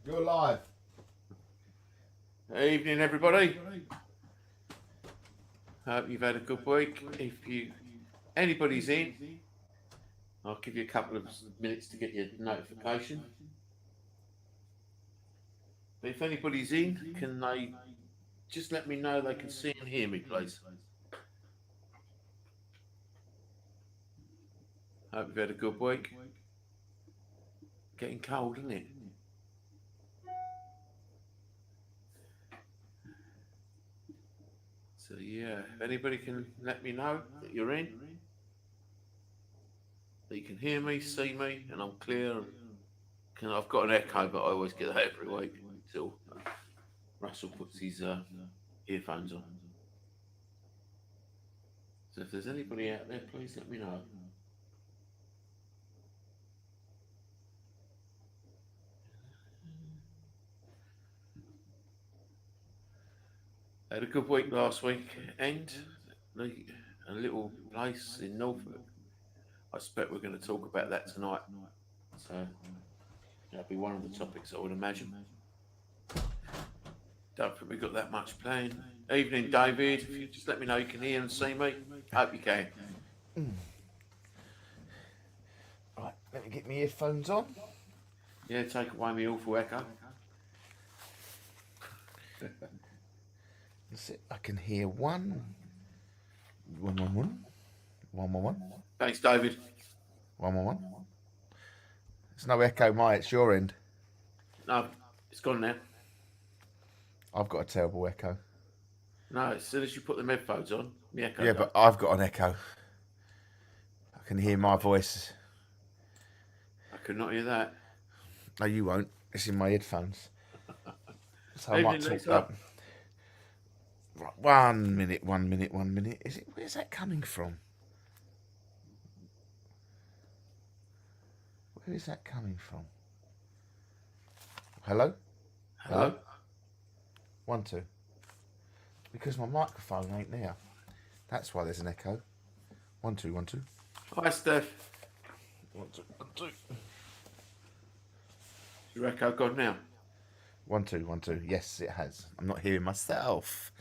You're live. Evening, everybody. Hope you've had a good week. If anybody's in, I'll give you a couple of minutes to get your notification. But if anybody's in, can they just let me know they can see and hear me, please? Hope you've had a good week. Getting cold, isn't it? So yeah, if anybody can let me know that you're in, that you can hear me, see me, and I'm clear. I've got an echo, but I always get that every week until Russell puts his earphones on. So if there's anybody out there, please let me know. I had a good week last week, and a little place in Norfolk. I expect we're going to talk about that tonight. So that'll be one of the topics, I would imagine. Don't think we've got that much planned. Evening, David. If you just let me know you can hear and see me, hope you can. Right, let me get my earphones on. Yeah, take away my awful echo. That's it. I can hear one. Thanks, David. One. There's no echo, mate. It's your end. No, it's gone now. I've got a terrible echo. No, as soon as you put the headphones on, the echo. Yeah, goes. but I've got an echo. I can hear my voice. I could not hear that. No, you won't. It's in my headphones. So I Evening, might talk Lisa. up. Right, 1 minute. Is it? Where's that coming from? Where is that coming from? Hello? Hello. 1, 2. Because my microphone ain't there. That's why there's an echo. 1, 2, 1, 2. Hi, Steph. 1, 2, 1, 2. Is your echo gone now? 1, 2, 1, 2. Yes, it has. I'm not hearing myself.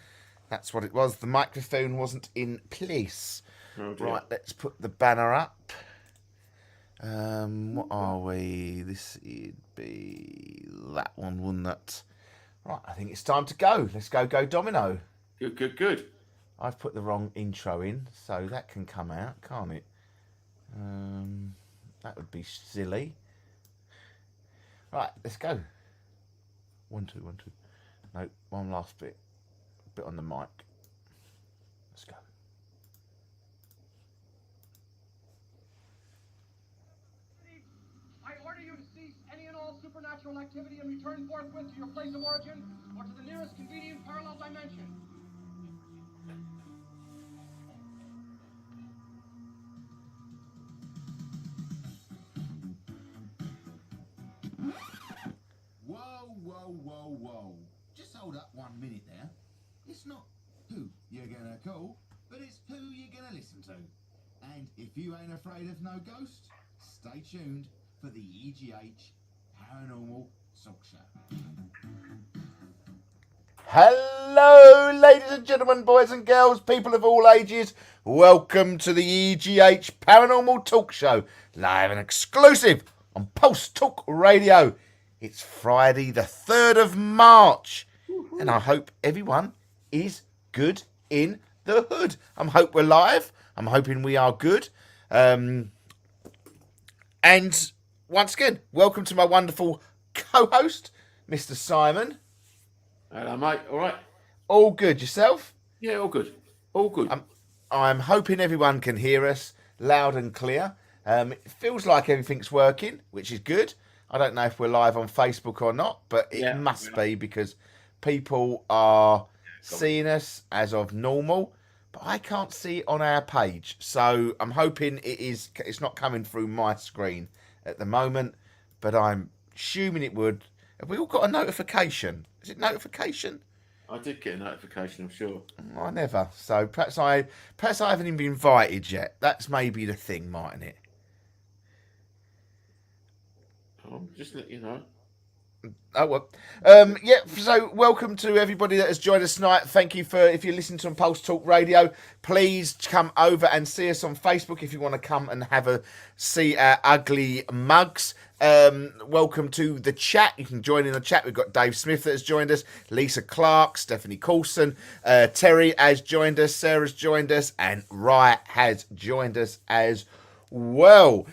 That's what it was. The microphone wasn't in place. Oh, dear. Right, let's put the banner up. What are we? This would be that one, wouldn't it? Right, I think it's time to go. Let's go Domino. Good. I've put the wrong intro in, so that can come out, can't it? That would be silly. Right, let's go. 1, 2, 1, 2. No, one last bit on the mic. Let's go. I order you to cease any and all supernatural activity and return forthwith to your place of origin or to the nearest convenient parallel dimension. Whoa. Just hold up 1 minute there. It's not who you're gonna call, but it's who you're gonna listen to. And if you ain't afraid of no ghosts, stay tuned for the EGH Paranormal Talk Show. Hello, ladies and gentlemen, boys and girls, people of all ages. Welcome to the EGH Paranormal Talk Show, live and exclusive on Pulse Talk Radio. It's Friday the 3rd of March, and I hope everyone is good in the hood. I hope we're live. I'm hoping we are good. And once again, welcome to my wonderful co-host, Mr. Simon. Hello, mate. All right. All good. Yourself? Yeah, all good. All good. I'm hoping everyone can hear us loud and clear. It feels like everything's working, which is good. I don't know if we're live on Facebook or not, but it must be because people are seeing us as of normal, but I can't see it on our page. So I'm hoping it's not coming through my screen at the moment, but I'm assuming it would. Have we all got a notification? Is it notification? I did get a notification, I'm sure. I never. So perhaps I haven't even been invited yet. That's maybe the thing, mightn't it? I'll just let you know. Oh, well. Yeah, so welcome to everybody that has joined us tonight. Thank you for, if you're listening to on Pulse Talk Radio, please come over and see us on Facebook if you want to come and see our ugly mugs. Welcome to the chat. You can join in the chat. We've got Dave Smith that has joined us, Lisa Clark, Stephanie Coulson, Terry has joined us, Sarah's joined us, and Rye has joined us as well.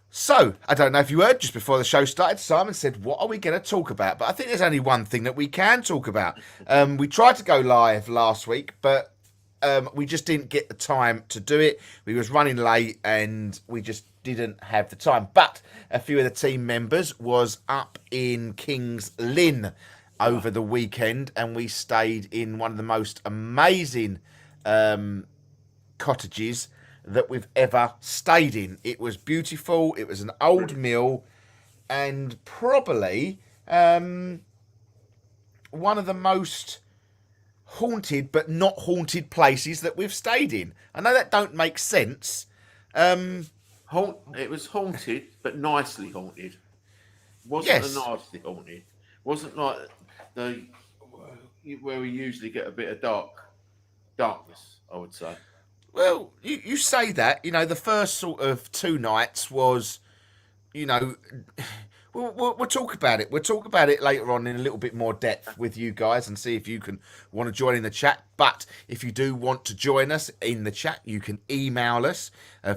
So, I don't know if you heard, just before the show started, Simon said, what are we going to talk about? But I think there's only one thing that we can talk about. We tried to go live last week, but we just didn't get the time to do it. We was running late and we just didn't have the time. But a few of the team members was up in King's Lynn over the weekend, and we stayed in one of the most amazing cottages that we've ever stayed in. It was beautiful. It was an old mill, and probably one of the most haunted but not haunted places that we've stayed in. I know that don't make sense. It was haunted but nicely haunted. Wasn't a nicely haunted. Wasn't like where we usually get a bit of darkness, I would say. Well, you say that, the first sort of 2 nights was, we'll talk about it. We'll talk about it later on in a little bit more depth with you guys and see if you want to join in the chat. But if you do want to join us in the chat, you can email us.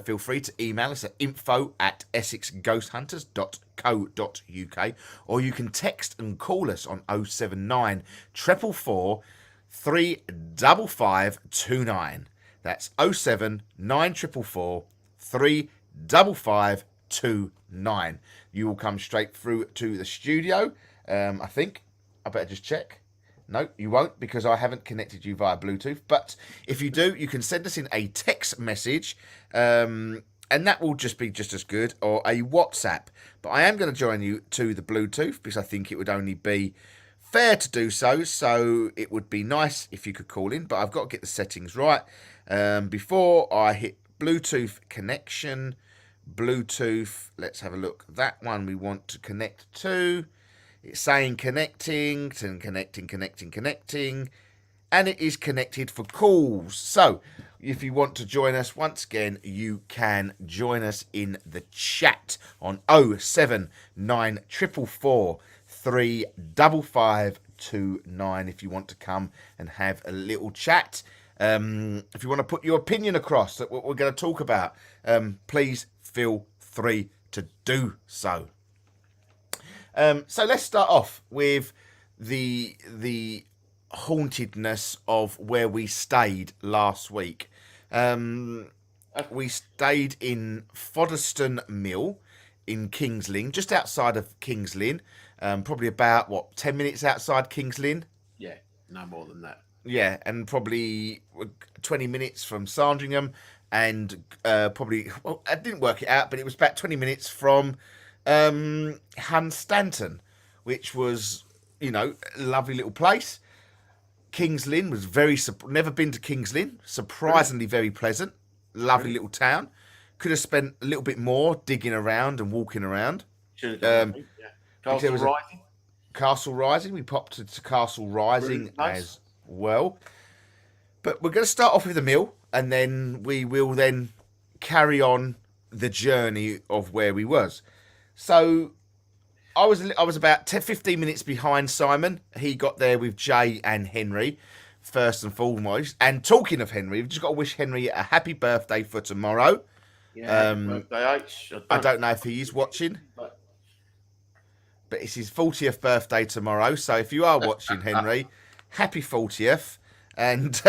Feel free to email us at info@essexghosthunters.co.uk, or you can text and call us on 079 444 35529. That's 07 9444 35529. You will come straight through to the studio. I think. I better just check. No, you won't, because I haven't connected you via Bluetooth. But if you do, you can send us in a text message, and that will just be just as good, or a WhatsApp. But I am going to join you to the Bluetooth because I think it would only be fair to do so. So it would be nice if you could call in, but I've got to get the settings right. Before I hit Bluetooth connection, let's have a look. That one we want to connect to. It's saying connecting, and it is connected for calls. So if you want to join us, once again, you can join us in the chat on 079 444 35529 if you want to come and have a little chat. If you want to put your opinion across that what we're going to talk about, please feel free to do so. So let's start off with the hauntedness of where we stayed last week. We stayed in Foddeston Mill in King's Lynn, just outside of King's Lynn, probably about 10 minutes outside King's Lynn. Yeah, no more than that. Yeah, and probably 20 minutes from Sandringham, and probably, I didn't work it out, but it was about 20 minutes from Hunstanton, which was, a lovely little place. King's Lynn was never been to King's Lynn, surprisingly very pleasant, lovely little town. Could have spent a little bit more digging around and walking around. Castle Rising. Castle Rising, we popped to Castle Rising as well. But we're going to start off with the mill, and then we will then carry on the journey of where we was. So I was about 15 minutes behind Simon. He got there with Jay and Henry, first and foremost. And talking of Henry, we've just got to wish Henry a happy birthday for tomorrow. Yeah, birthday H. I don't know if he is watching, but it's his 40th birthday tomorrow. So if you are watching, Henry, happy 40th. And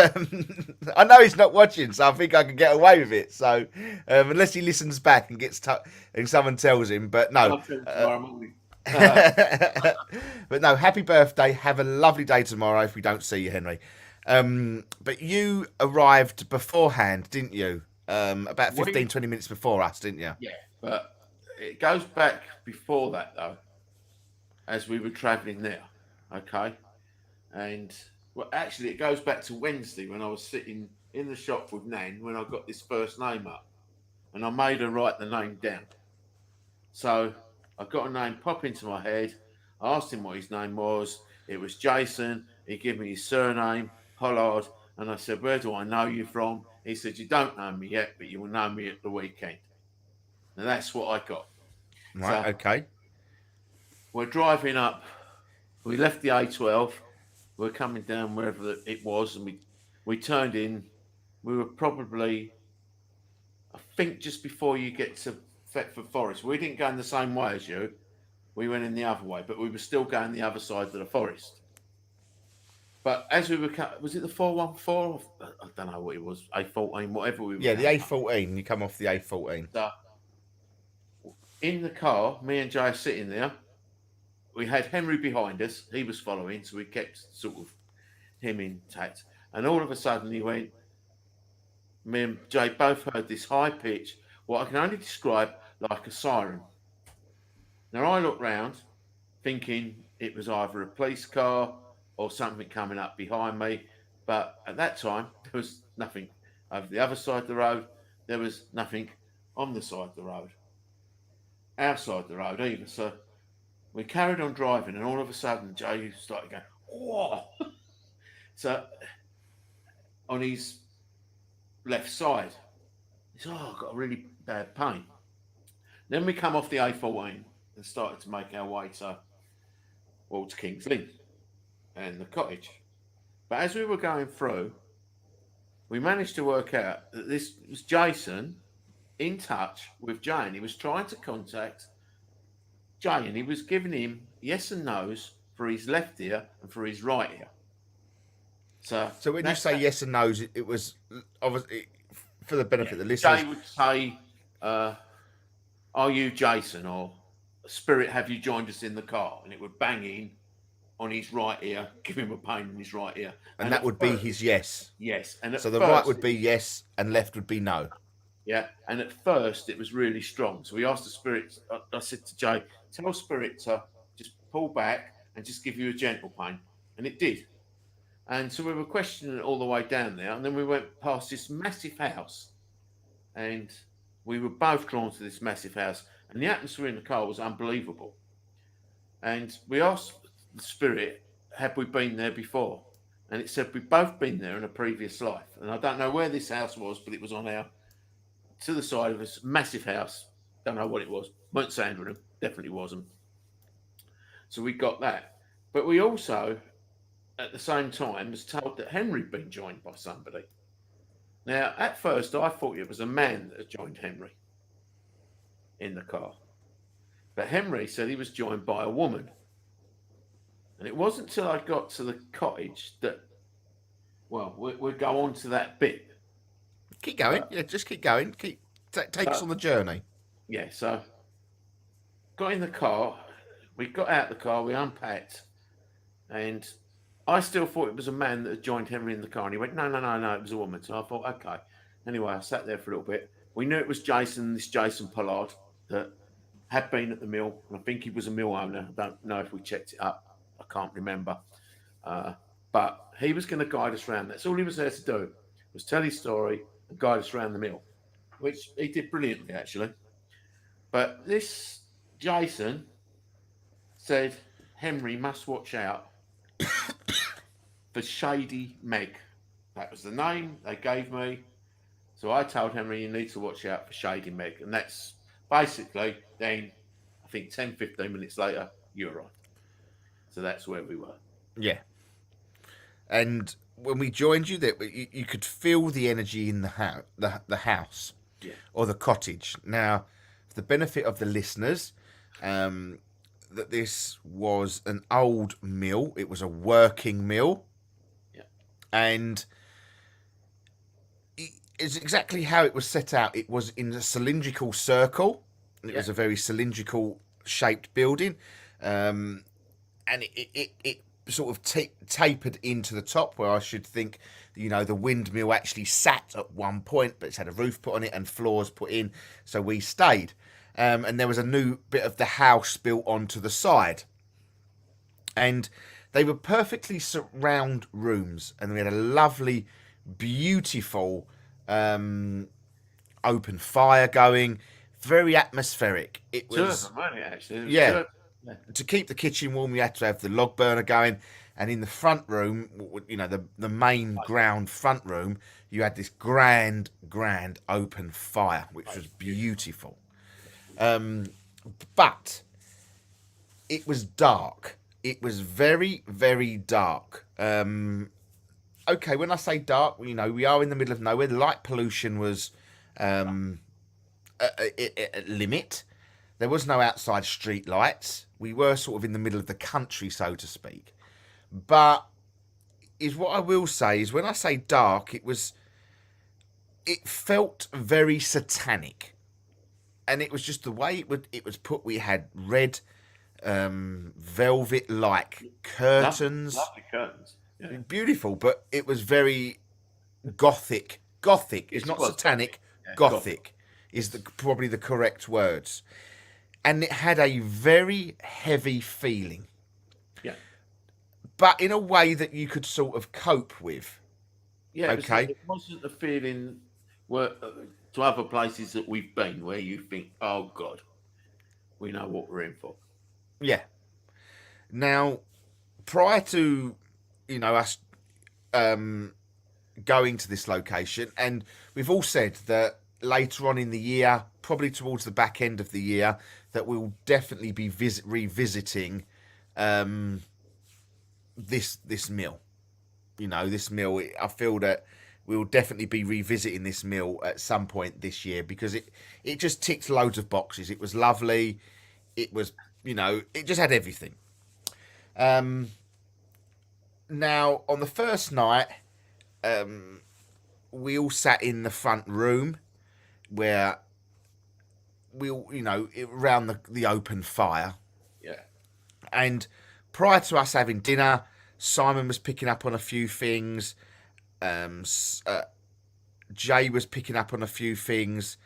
I know he's not watching, so I think I can get away with it. So unless he listens back and and someone tells him, but no. But no, happy birthday. Have a lovely day tomorrow if we don't see you, Henry. But you arrived beforehand, didn't you? About 20 minutes before us, didn't you? Yeah, but it goes back before that, though, as we were travelling there, okay? And, well, actually, it goes back to Wednesday when I was sitting in the shop with Nan when I got this first name up. And I made her write the name down. So I got a name pop into my head. I asked him what his name was. It was Jason. He gave me his surname, Pollard. And I said, where do I know you from? He said, you don't know me yet, but you will know me at the weekend. And that's what I got. Right, So, okay. We're driving up. We left the A12. We're coming down wherever it was, and we turned in. We were probably, I think, just before you get to Thetford Forest. We didn't go in the same way as you. We went in the other way, but we were still going the other side of the forest. But as we were, was it the 414? I don't know what it was, A14, whatever we were. Yeah, the A14. You come off the A14. So, in the car, me and Jay are sitting there. We had Henry behind us. He was following, so we kept sort of him intact. And all of a sudden, he went. Me and Jay both heard this high pitch, what I can only describe like a siren. Now I looked round, thinking it was either a police car or something coming up behind me. But at that time, there was nothing over the other side of the road. There was nothing on the side of the road, outside the road either. So we carried on driving, and all of a sudden, Jay started going, whoa. So on his left side, he said, oh, I've got a really bad pain. Then we come off the A14 and started to make our way towards King's Lynn and the cottage. But as we were going through, we managed to work out that this was Jason in touch with Jay, and he was trying to contact Jay, and he was giving him yes and no's for his left ear and for his right ear. So when you say yes and no's, it was obviously for the benefit of the listeners. Jay would say, are you Jason? Or Spirit, have you joined us in the car? And it would bang in on his right ear, give him a pain in his right ear. And that would be his yes. Yes. And so the right would be yes and left would be no. Yeah. And at first it was really strong. So we asked the Spirit, I said to Jay, tell Spirit to just pull back and just give you a gentle pain. And it did. And so we were questioning it all the way down there. And then we went past this massive house. And we were both drawn to this massive house. And the atmosphere in the car was unbelievable. And we asked the Spirit, had we been there before? And it said we'd both been there in a previous life. And I don't know where this house was, but it was on to the side of this massive house. Don't know what it was. Weren't Sandringham. Definitely wasn't. So we got that. But we also, at the same time, was told that Henry had been joined by somebody. Now, at first, I thought it was a man that had joined Henry in the car. But Henry said he was joined by a woman. And it wasn't until I got to the cottage that, well, we'll go on to that bit. Keep going. Yeah, just keep going. Take us on the journey. Yeah, so got in the car. We got out the car. We unpacked. And I still thought it was a man that had joined Henry in the car. And he went, no, it was a woman. So I thought, okay. Anyway, I sat there for a little bit. We knew it was Jason, this Jason Pollard, that had been at the mill. And I think he was a mill owner. I don't know if we checked it up. I can't remember. But he was going to guide us around. That's all he was there to do, was tell his story and guide us around the mill, which he did brilliantly, actually. But this Jason said, Henry must watch out for Shady Meg. That was the name they gave me. So I told Henry, you need to watch out for Shady Meg. And that's basically then, I think 10, 15 minutes later, you arrived. So that's where we were. Yeah. And when we joined you, that you could feel the energy in the house, yeah, or the cottage. Now, for the benefit of the listeners, that this was an old mill. It was a working mill. Yeah. And it's exactly how it was set out. It was in a cylindrical circle. It was a very cylindrical shaped building. And it sort of tapered into the top, where I should think, the windmill actually sat at one point, but it's had a roof put on it and floors put in, so we stayed. And there was a new bit of the house built onto the side. And they were perfectly surround rooms, and we had a lovely, beautiful open fire going, very atmospheric. It was... Two of them, weren't it, actually? Yeah. to keep the kitchen warm, you had to have the log burner going. And in the front room, you know, the main ground front room, you had this grand open fire, which was beautiful. But it was dark. It was very, very dark. Okay, when I say dark, you know, we are in the middle of nowhere. The light pollution was at limit. There was no outside street lights. We were sort of in the middle of the country, so to speak. But is what I will say is when I say dark, it felt very satanic. And it was just the way it was put. We had red velvet-like curtains. Lovely curtains. Yeah. Beautiful, but it was very gothic. Gothic is not satanic. Yeah, gothic is probably the correct words. And it had a very heavy feeling. Yeah. But in a way that you could sort of cope with. Yeah. Okay. It wasn't a feeling where to other places that we've been where you think, oh God, we know what we're in for. Yeah. Now, prior to, you know, us going to this location, and we've all said that later on in the year, probably towards the back end of the year, that we'll definitely be revisiting this mill. You know, this mill. I feel that we'll definitely be revisiting this mill at some point this year because it just ticked loads of boxes. It was lovely. It was, you know, it just had everything. Now, on the first night, we all sat in the front room where we all, you know, around the open fire. Yeah. And prior to us having dinner, Simon was picking up on a few things. Jay was picking up on a few things.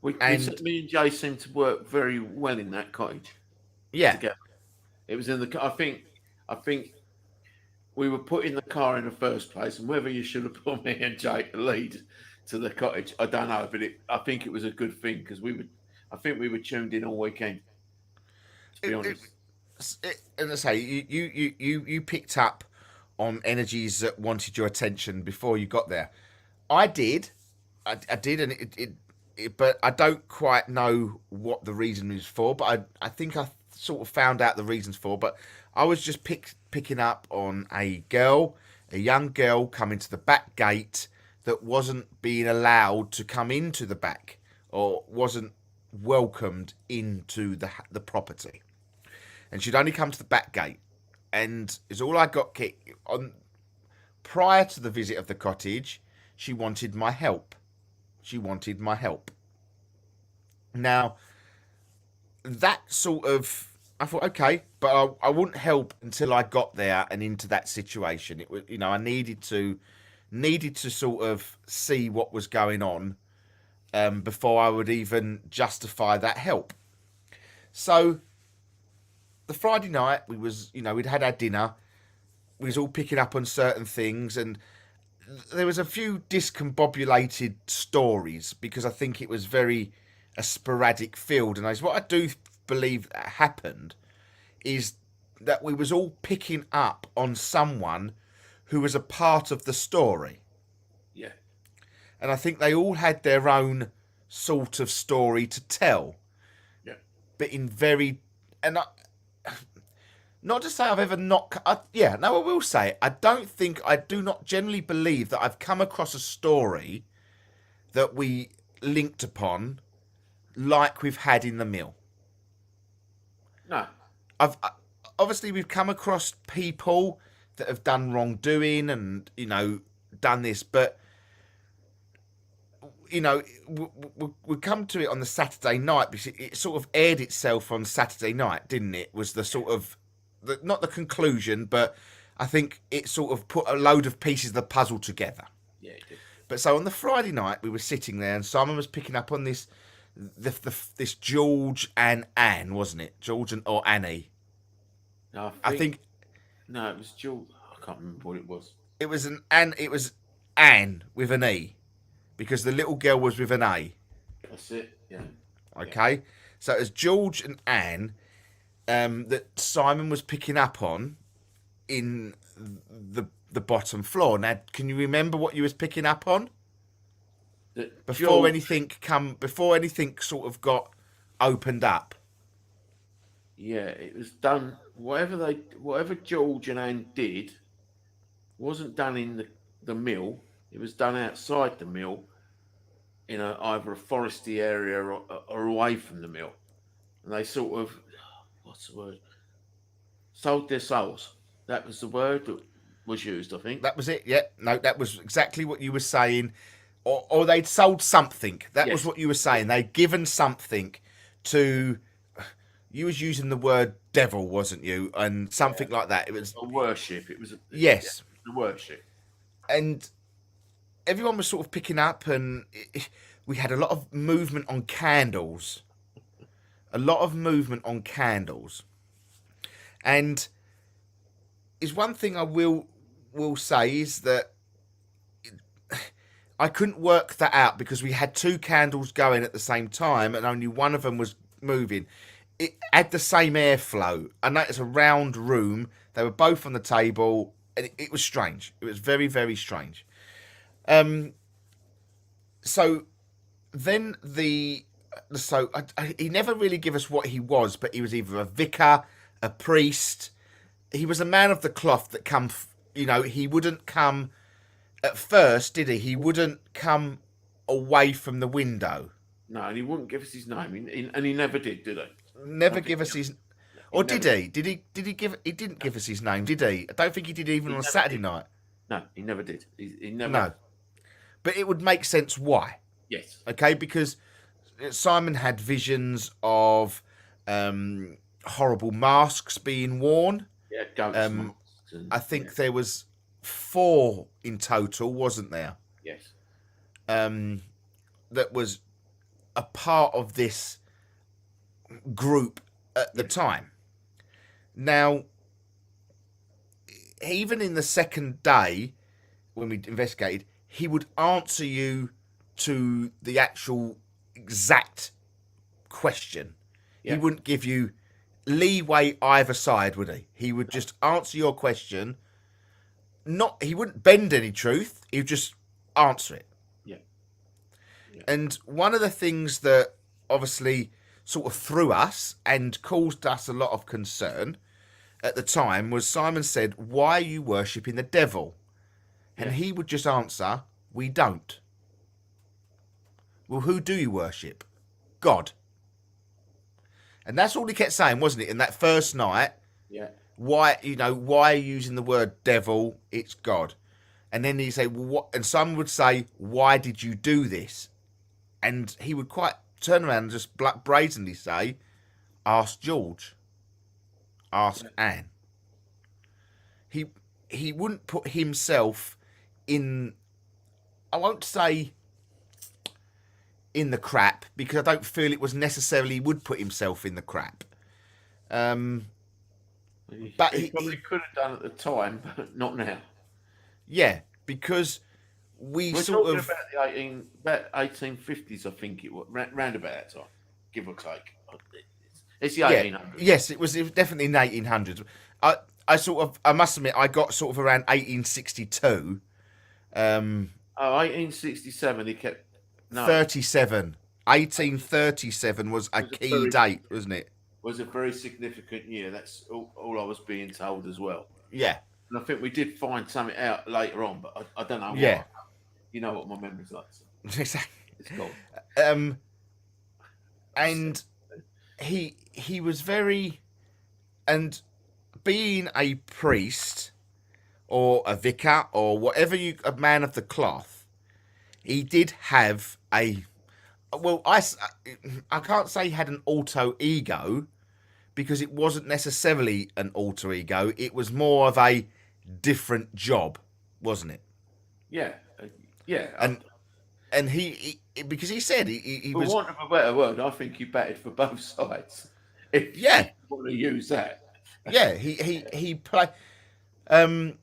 Me and Jay seemed to work very well in that cottage. Yeah. Together. It was in the. I think we were put in the car in the first place, and whether you should have put me and Jay to lead to the cottage, I don't know. But I think it was a good thing because I think we were tuned in all weekend. To be honest. And I say you picked up on energies that wanted your attention before you got there. I did, and but I don't quite know what the reason is for. But I think I sort of found out the reasons for. But I was just picking up on a young girl coming to the back gate that wasn't being allowed to come into the back or wasn't welcomed into the property. And she'd only come to the back gate. And it's all I got kicked on. Prior to the visit of the cottage, she wanted my help. Now, that sort of, I thought, okay, but I wouldn't help until I got there and into that situation. It was, you know, I needed to sort of see what was going on before I would even justify that help. So the Friday night, we'd had our dinner. We was all picking up on certain things, and there was a few discombobulated stories because I think it was very a sporadic field. And what I do believe that happened is that we was all picking up on someone who was a part of the story. Yeah. And I think they all had their own sort of story to tell. Yeah. But in very... Not to say I've ever not... I will say, I do not generally believe that I've come across a story that we linked upon like we've had in the mill. No. Obviously, we've come across people that have done wrongdoing and, you know, done this, but, you know, we come to it on the Saturday night because it sort of aired itself on Saturday night, didn't it? Was the sort of... not the conclusion, but I think it sort of put a load of pieces of the puzzle together. Yeah, it did. But so on the Friday night, we were sitting there, and Simon was picking up on this George and Anne, wasn't it? George or Annie? No, I think no, it was George. I can't remember what it was. It was It was Anne with an E, because the little girl was with an A. That's it. Yeah. Okay, so it was George and Anne. that Simon was picking up on in the bottom floor. Now, can you remember what you was picking up on before anything sort of got opened up? Yeah, it was done. Whatever George and Anne did, wasn't done in the mill. It was done outside the mill, in either a foresty area or away from the mill, and they sort of, what's the word? Sold their souls. That was the word that was used, I think. That was it. Yeah, no, that was exactly what you were saying. Or they'd sold something. That was what you were saying. They'd given something to. You was using the word devil, wasn't you? And something like that. It was a worship. It was yes, the worship. And everyone was sort of picking up, and we had a lot of movement on candles. And is one thing I will say is that I couldn't work that out because we had two candles going at the same time, and only one of them was moving. It had the same airflow. I know it's a round room. They were both on the table, and it was strange. It was very, very strange. So then he never really gave us what he was, but he was either a vicar, a priest. He was a man of the cloth that come. He wouldn't come at first, did he? He wouldn't come away from the window. No, and he wouldn't give us his name, and he never did he? Never give us his. Or did he? Did he give? He didn't give us his name, did he? I don't think he did even on Saturday night. No, he never did. He never. No, but it would make sense why. Yes. Okay, because Simon had visions of horrible masks being worn. Yeah, ghost masks. I think there was 4 in total, wasn't there? Yes. That was a part of this group at the time. Now, even in the second day, when we investigated, he would answer you to the actual exact question. Yeah. He wouldn't give you leeway either side, would he? He would just answer your question. He wouldn't bend any truth. He would just answer it. Yeah. And one of the things that obviously sort of threw us and caused us a lot of concern at the time was Simon said, "Why are you worshipping the devil?" And he would just answer, "We don't." Well, who do you worship? God. And that's all he kept saying, wasn't it? In that first night. Yeah. Why are you using the word devil? It's God. And then he'd say, well, what? And someone would say, "Why did you do this?" And he would quite turn around and just brazenly say, "Ask George. Ask Anne." He wouldn't put himself in, I won't say in the crap, because I don't feel it was necessarily he would put himself in the crap. But he probably could have done at the time, but not now. Yeah, because we're talking about 1850s, I think it was, round about that time, give or take. It's the 1800s. Yes, it was definitely in the 1800s. I must admit, I got sort of around 1862. 1867, he kept... No. 37. 1837 was a key date, wasn't it? Was a very significant year. That's all I was being told as well. Yeah. And I think we did find something out later on, but I don't know why. Yeah. You know what my memory's like. So. Exactly. It's cool. And he was very... And being a priest or a vicar or whatever a man of the cloth, he did have a... Well, I can't say he had an alter ego, because it wasn't necessarily an alter ego. It was more of a different job, wasn't it? Yeah, yeah. And he because he said he was... For want of a better word, I think he batted for both sides. If you want to use that. Yeah, he played. But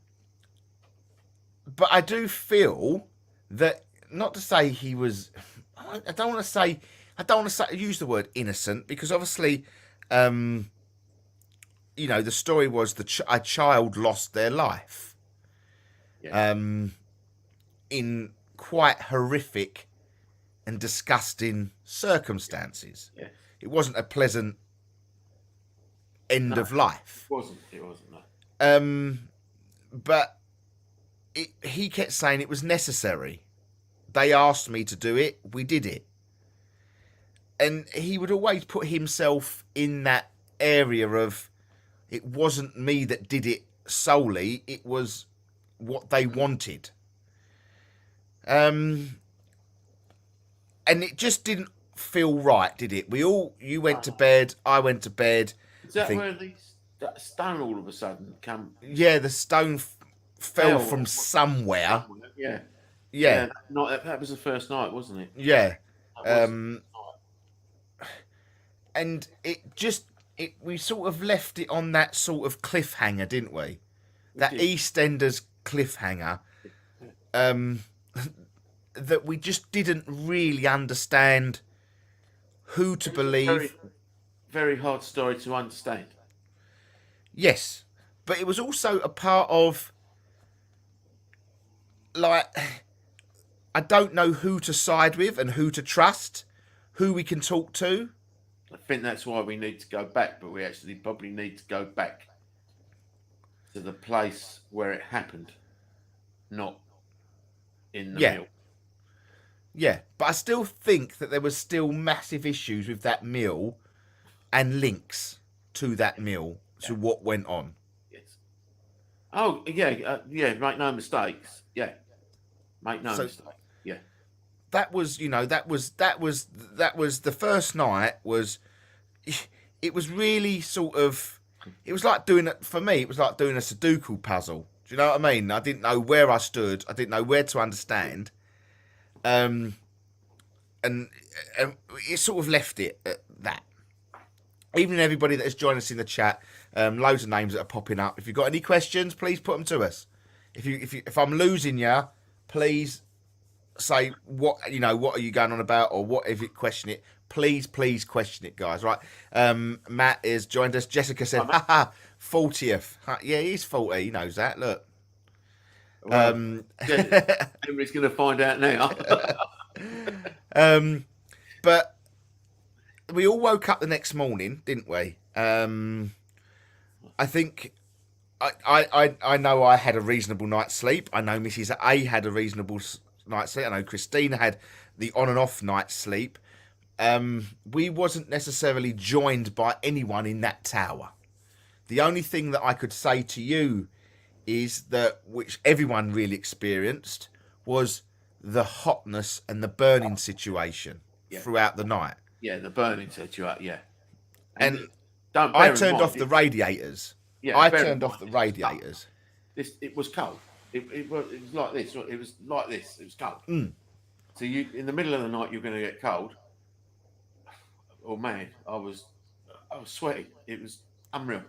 I do feel that, not to say he was... I don't want to use the word innocent, because obviously you know, the story was a child lost their life in quite horrific and disgusting circumstances. Yeah. It wasn't a pleasant end of life. It wasn't. No. But he kept saying it was necessary. They asked me to do it. We did it. And he would always put himself in that area of, it wasn't me that did it solely. It was what they wanted. And it just didn't feel right, did it? You went to bed. I went to bed. Is that where that stone all of a sudden come? Yeah, the stone fell from somewhere. Yeah. Yeah. That was the first night, wasn't it? Yeah. And we sort of left it on that sort of cliffhanger, didn't we? That EastEnders cliffhanger. That we just didn't really understand who to believe. Very, very hard story to understand. Yes, but it was also a part of, like, I don't know who to side with and who to trust, who we can talk to. I think that's why we need to go back, but we actually probably need to go back to the place where it happened, not in the mill. Yeah, but I still think that there was still massive issues with that mill and links to that mill, to what went on. Yes. Oh, yeah, make no mistakes. Yeah. Make no mistake. Yeah. That was, that was the first night was, it was really sort of, it was like doing it, for me, it was like doing a Sudoku puzzle. Do you know what I mean? I didn't know where I stood. I didn't know where to understand. And it sort of left it at that. Even everybody that has joined us in the chat, loads of names that are popping up. If you've got any questions, please put them to us. If I'm losing you, please say what are you going on about, or what if you question it. Please question it, guys. Right? Matt has joined us. Jessica said, haha, 40th. Yeah, he's 40. He knows that. Look. Well, everybody's going to find out now. But we all woke up the next morning, didn't we? I think I know I had a reasonable night's sleep. I know Mrs. A had a reasonable night's sleep. I know Christina had the on and off night's sleep. We wasn't necessarily joined by anyone in that tower. The only thing that I could say to you is that, which everyone really experienced, was the hotness and the burning situation throughout the night. Yeah, the burning situation, yeah. And I turned off the radiators. Yeah, I turned off the radiators. It was cold. It was like this. It was like this. It was cold. So you, in the middle of the night, you're going to get cold. Oh man, I was sweaty. It was unreal.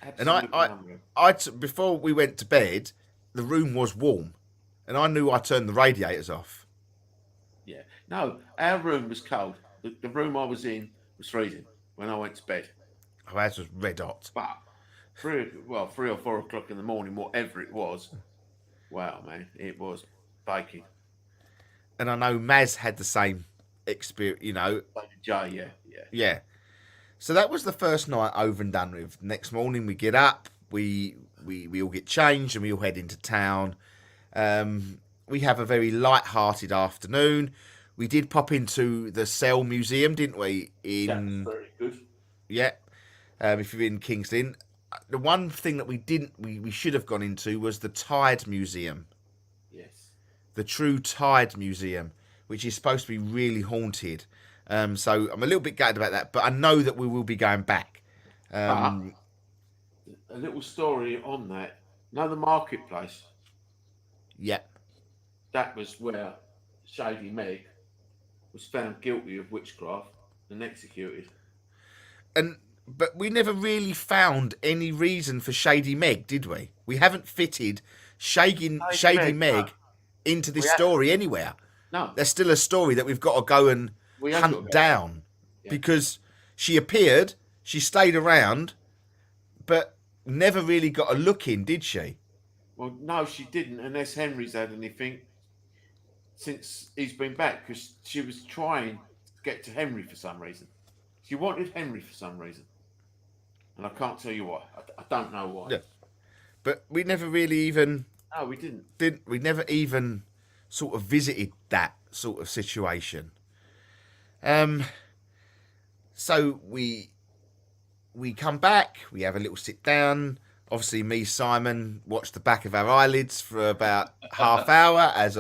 Absolutely and before we went to bed, the room was warm, and I knew I turned the radiators off. Yeah. No, our room was cold. The room I was in was freezing when I went to bed. Oh, ours was red hot. But 3 or 4 o'clock in the morning, whatever it was, wow, man, it was baking. And I know Maz had the same experience, Jay, yeah. So that was the first night over and done with. Next morning we get up, we all get changed, and we all head into town. We have a very light-hearted afternoon. We did pop into the Cell Museum, didn't we? That's very good. Yeah. If you're in King's Lynn. The one thing that we should have gone into was the Tide Museum. Yes. The True Tide Museum, which is supposed to be really haunted. So I'm a little bit gutted about that, but I know that we will be going back. A little story on that. Know the marketplace? Yeah. That was where Shady Meg was found guilty of witchcraft and executed. But we never really found any reason for Shady Meg, did we? We haven't fitted Shady Meg into this story anywhere. No. There's still a story that we've got to go and hunt down, because she appeared, she stayed around, but never really got a look in, did she? Well, no, she didn't, unless Henry's had anything since he's been back, because she was trying to get to Henry for some reason. She wanted Henry for some reason, and I can't tell you why. I don't know why. Yeah. But we never really even No, we didn't. we never even sort of visited that sort of situation. So we come back, we have a little sit down. Obviously, me, Simon, watched the back of our eyelids for about half hour as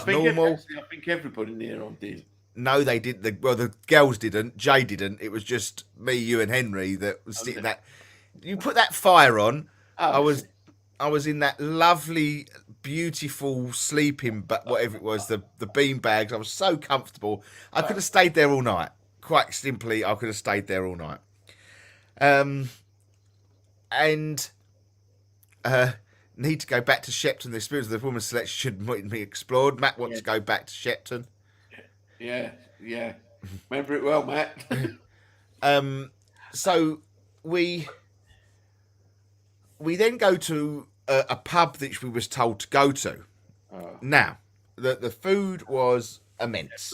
normal. I think everybody in there on did. No, they didn't. The girls didn't. Jay didn't. It was just me, you, and Henry that was sitting that. You put that fire on. Oh, I was in that lovely, beautiful sleeping, but whatever it was, the bean bags. I was so comfortable. I could have stayed there all night. Quite simply, I could have stayed there all night. And need to go back to Shepton. The Spirits of the Woman's Selection should be explored. Matt wants to go back to Shepton. Yeah. Remember it well, Matt. So we then go to a pub that we was told to go to. Now, the food was immense,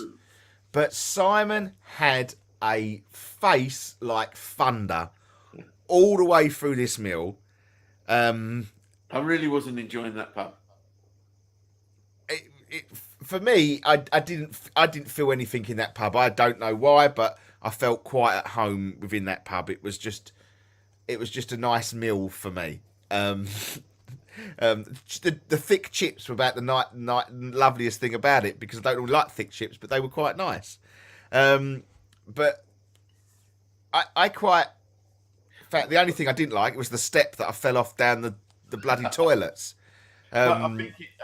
but Simon had a face like thunder all the way through this meal. I really wasn't enjoying that pub. For me, I didn't feel anything in that pub. I don't know why, but I felt quite at home within that pub. It was just a nice meal for me. The thick chips were about the loveliest thing about it, because I don't really like thick chips, but they were quite nice. But I quite. In fact, the only thing I didn't like was the step that I fell off down the bloody toilets. I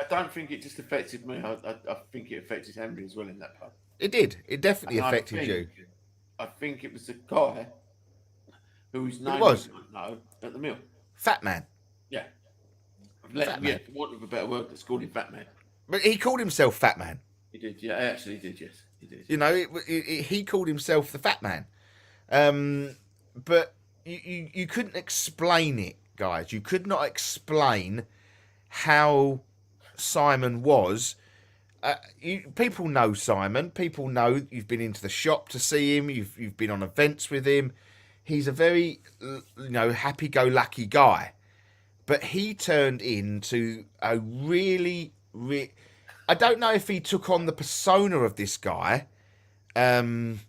don't think it just affected me. I think it affected Henry as well in that pub. It did. It definitely affected you. I think it was the guy whose name was. I don't know at the mill. Fat Man. Yeah. Fat Man. For want of a better word, let's call him Fat Man. But he called himself Fat Man. He did, yeah. Actually, he did, yes. He did. You know, he called himself the Fat Man. But you couldn't explain it, guys. You could not explain how Simon was. People know Simon. People know you've been into the shop to see him. You've been on events with him. He's a very, happy-go-lucky guy. But he turned into a really... I don't know if he took on the persona of this guy, in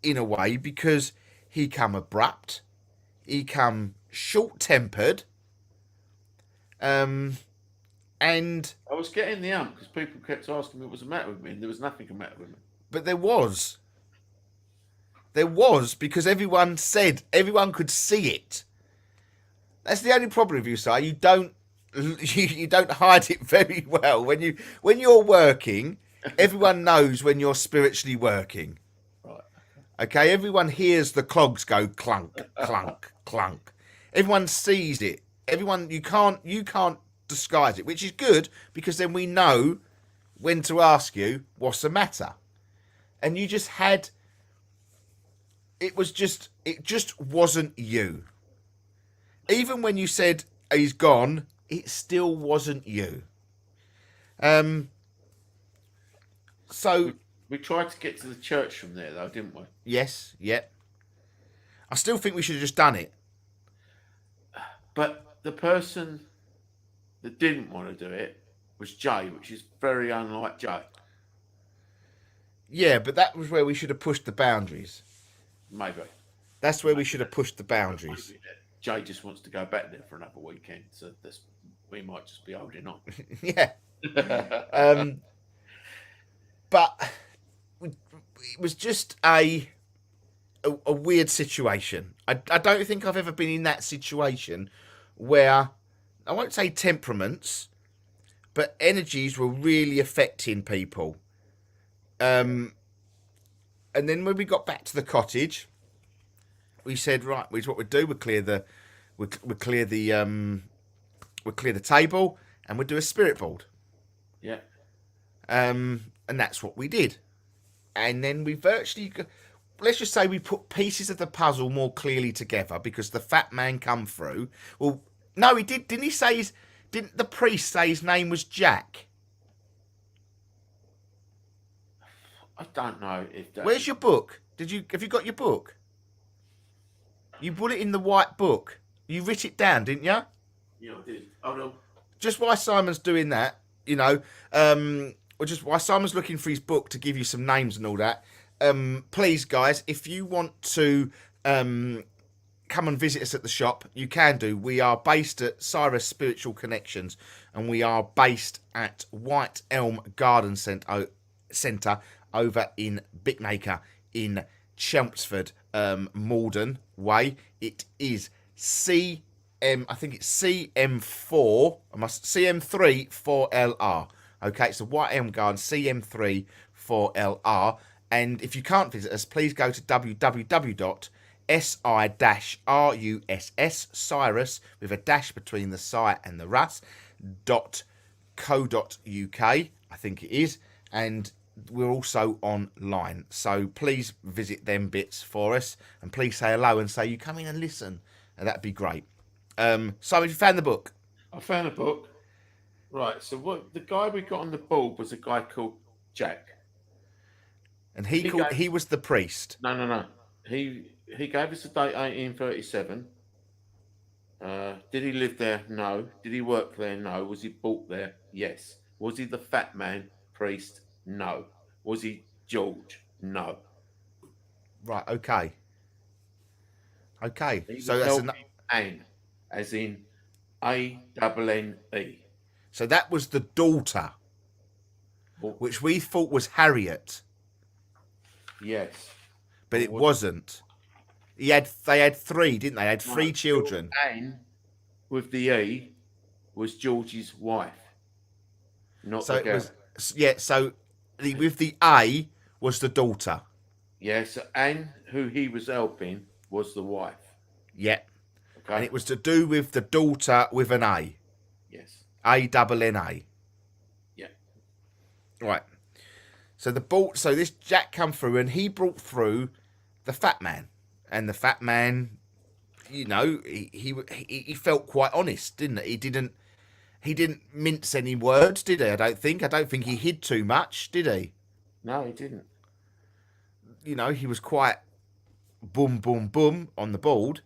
a way, because he come abrupt, he come short-tempered, and I was getting the because people kept asking me what was the matter with me, and there was nothing the matter with me. But there was, because everyone could see it. That's the only problem with you, Si. You don't hide it very well. When you're working, everyone knows when you're spiritually working. Right. Okay, everyone hears the clogs go clunk, clunk, clunk. Everyone sees it. You can't disguise it, which is good, because then we know when to ask you what's the matter. And you just had, it just wasn't you. Even when you said he's gone, it still wasn't you. So we tried to get to the church from there, though, didn't we? Yes, yep. I still think we should have just done it. But the person that didn't want to do it was Jay, which is very unlike Jay. Yeah, but that was where we should have pushed the boundaries. Maybe. That's where we should have pushed the boundaries. Jay just wants to go back there for another weekend, so we might just be holding on. Yeah. But it was just a weird situation. I don't think I've ever been in that situation where, I won't say temperaments, but energies were really affecting people. And then when we got back to the cottage, we said, right, here's what we'd do. We'll clear the table, and we'll do a spirit board. Yeah. And that's what we did. And then we virtually, let's just say we put pieces of the puzzle more clearly together because the fat man come through. Well, no, he did. Didn't he say didn't the priest say his name was Jack? I don't know if that. Where's your book? Have you got your book? You put it in the white book. You writ it down, didn't you? Yeah, I did. Hold on. Just while Simon's doing that, or just while Simon's looking for his book to give you some names and all that, please, guys, if you want to come and visit us at the shop, you can do. We are based at Cyrus Spiritual Connections, and we are based at White Elm Garden Centre over in Bicknaker in Chelmsford, Malden Way. It is I think it's CM4, CM3 4LR. Okay, it's the White Elm Garden, CM3 4LR. And if you can't visit us, please go to www.si-russ, Cyrus, with a dash between the si and the Russ, .co.uk, I think it is. And we're also online. So please visit them bits for us. And please say hello and say you come in and listen. And that'd be great. Simon, you found the book? I found a book. Right, so what the guy we got on the board was a guy called Jack. And he was the priest. No. He gave us the date 1837. Did he live there? No. Did he work there? No. Was he bought there? Yes. Was he the fat man priest? No. Was he George? No. Right, okay. Okay. He So was that's Anne, as in ANNE. So that was the daughter, which we thought was Harriet. Yes. But it wasn't. They had three, didn't they? They had three children. Anne, with the E, was George's wife. Not So the it girl. was, yeah, so with the A was the daughter. Yeah, so Anne, who he was helping, was the wife. Yeah. Okay. And it was to do with the daughter with an A. Yes. A-double-N-A. Yeah. Right. So this Jack come through and he brought through the fat man. And the fat man, he felt quite honest, didn't he? He didn't mince any words, did he? I don't think he hid too much, did he? No, he didn't. He was quite boom, boom, boom on the board.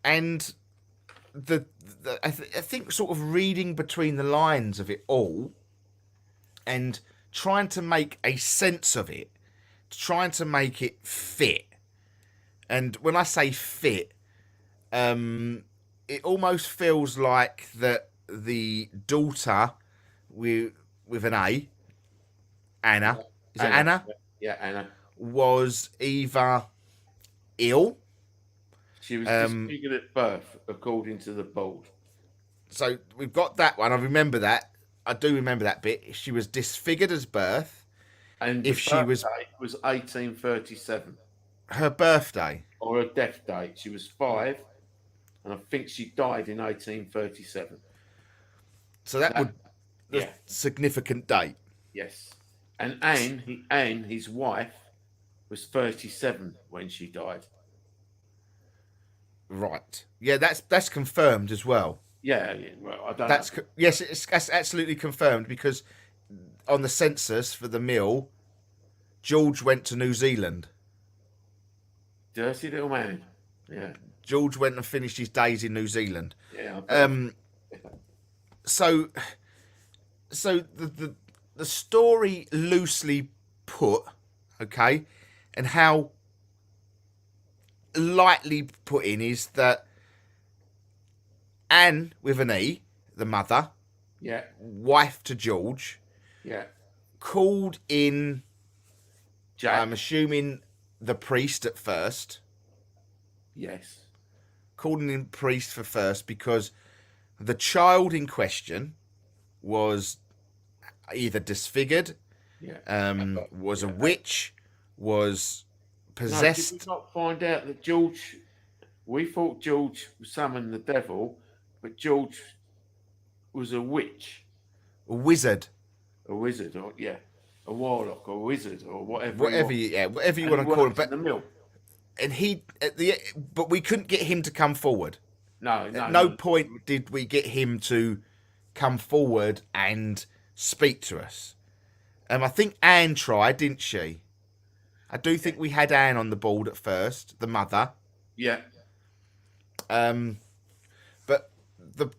And I think sort of reading between the lines of it all and trying to make a sense of it, trying to make it fit. And when I say fit, it almost feels like that the daughter with an A, Anna, is it Anna? Yeah, Anna. Was either ill. She was disfigured at birth, according to the board. So we've got that one. I remember that. I do remember that bit. She was disfigured as birth. And if she was 1837. Her birthday. Or her death date. She was 5, and I think she died in 1837. So that would be a significant date. Yes. And Anne, his wife, was 37 when she died. Right. Yeah, that's confirmed as well. Yeah. Well, I don't know. Yes, that's absolutely confirmed because on the census for the mill, George went to New Zealand. Dirty little man. Yeah. George went and finished his days in New Zealand. Yeah. So the story loosely put, okay, and how lightly put in is that Anne with an E, the mother, wife to George, called in Jack. I'm assuming the priest at first. Yes. Calling in priest for first because the child in question was either disfigured, was a witch, was possessed. No, did we not find out that George? We thought George summoned the devil, but George was a witch, a wizard. a wizard. Or a warlock or a wizard or whatever. whatever you want to call him. But But in the mill. but we couldn't get him to come forward. No. At no point did we get him to come forward and speak to us. I think Anne tried, didn't she? I do think we had Anne on the board at first, the mother. Yeah. But the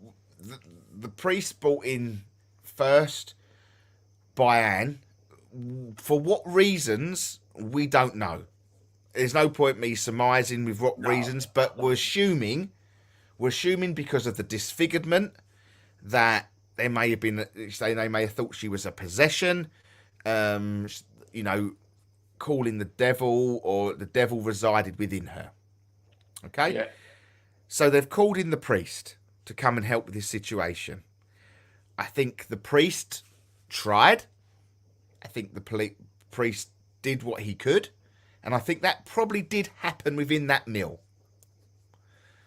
priest brought in first by Anne. For what reasons, we don't know. There's no point me surmising with what reasons, but we're assuming because of the disfigurement that they may have thought she was a possession, calling the devil, or the devil resided within her. Okay? Yeah. So they've called in the priest to come and help with this situation. I think the priest tried. I think the priest did what he could. And I think that probably did happen within that mill.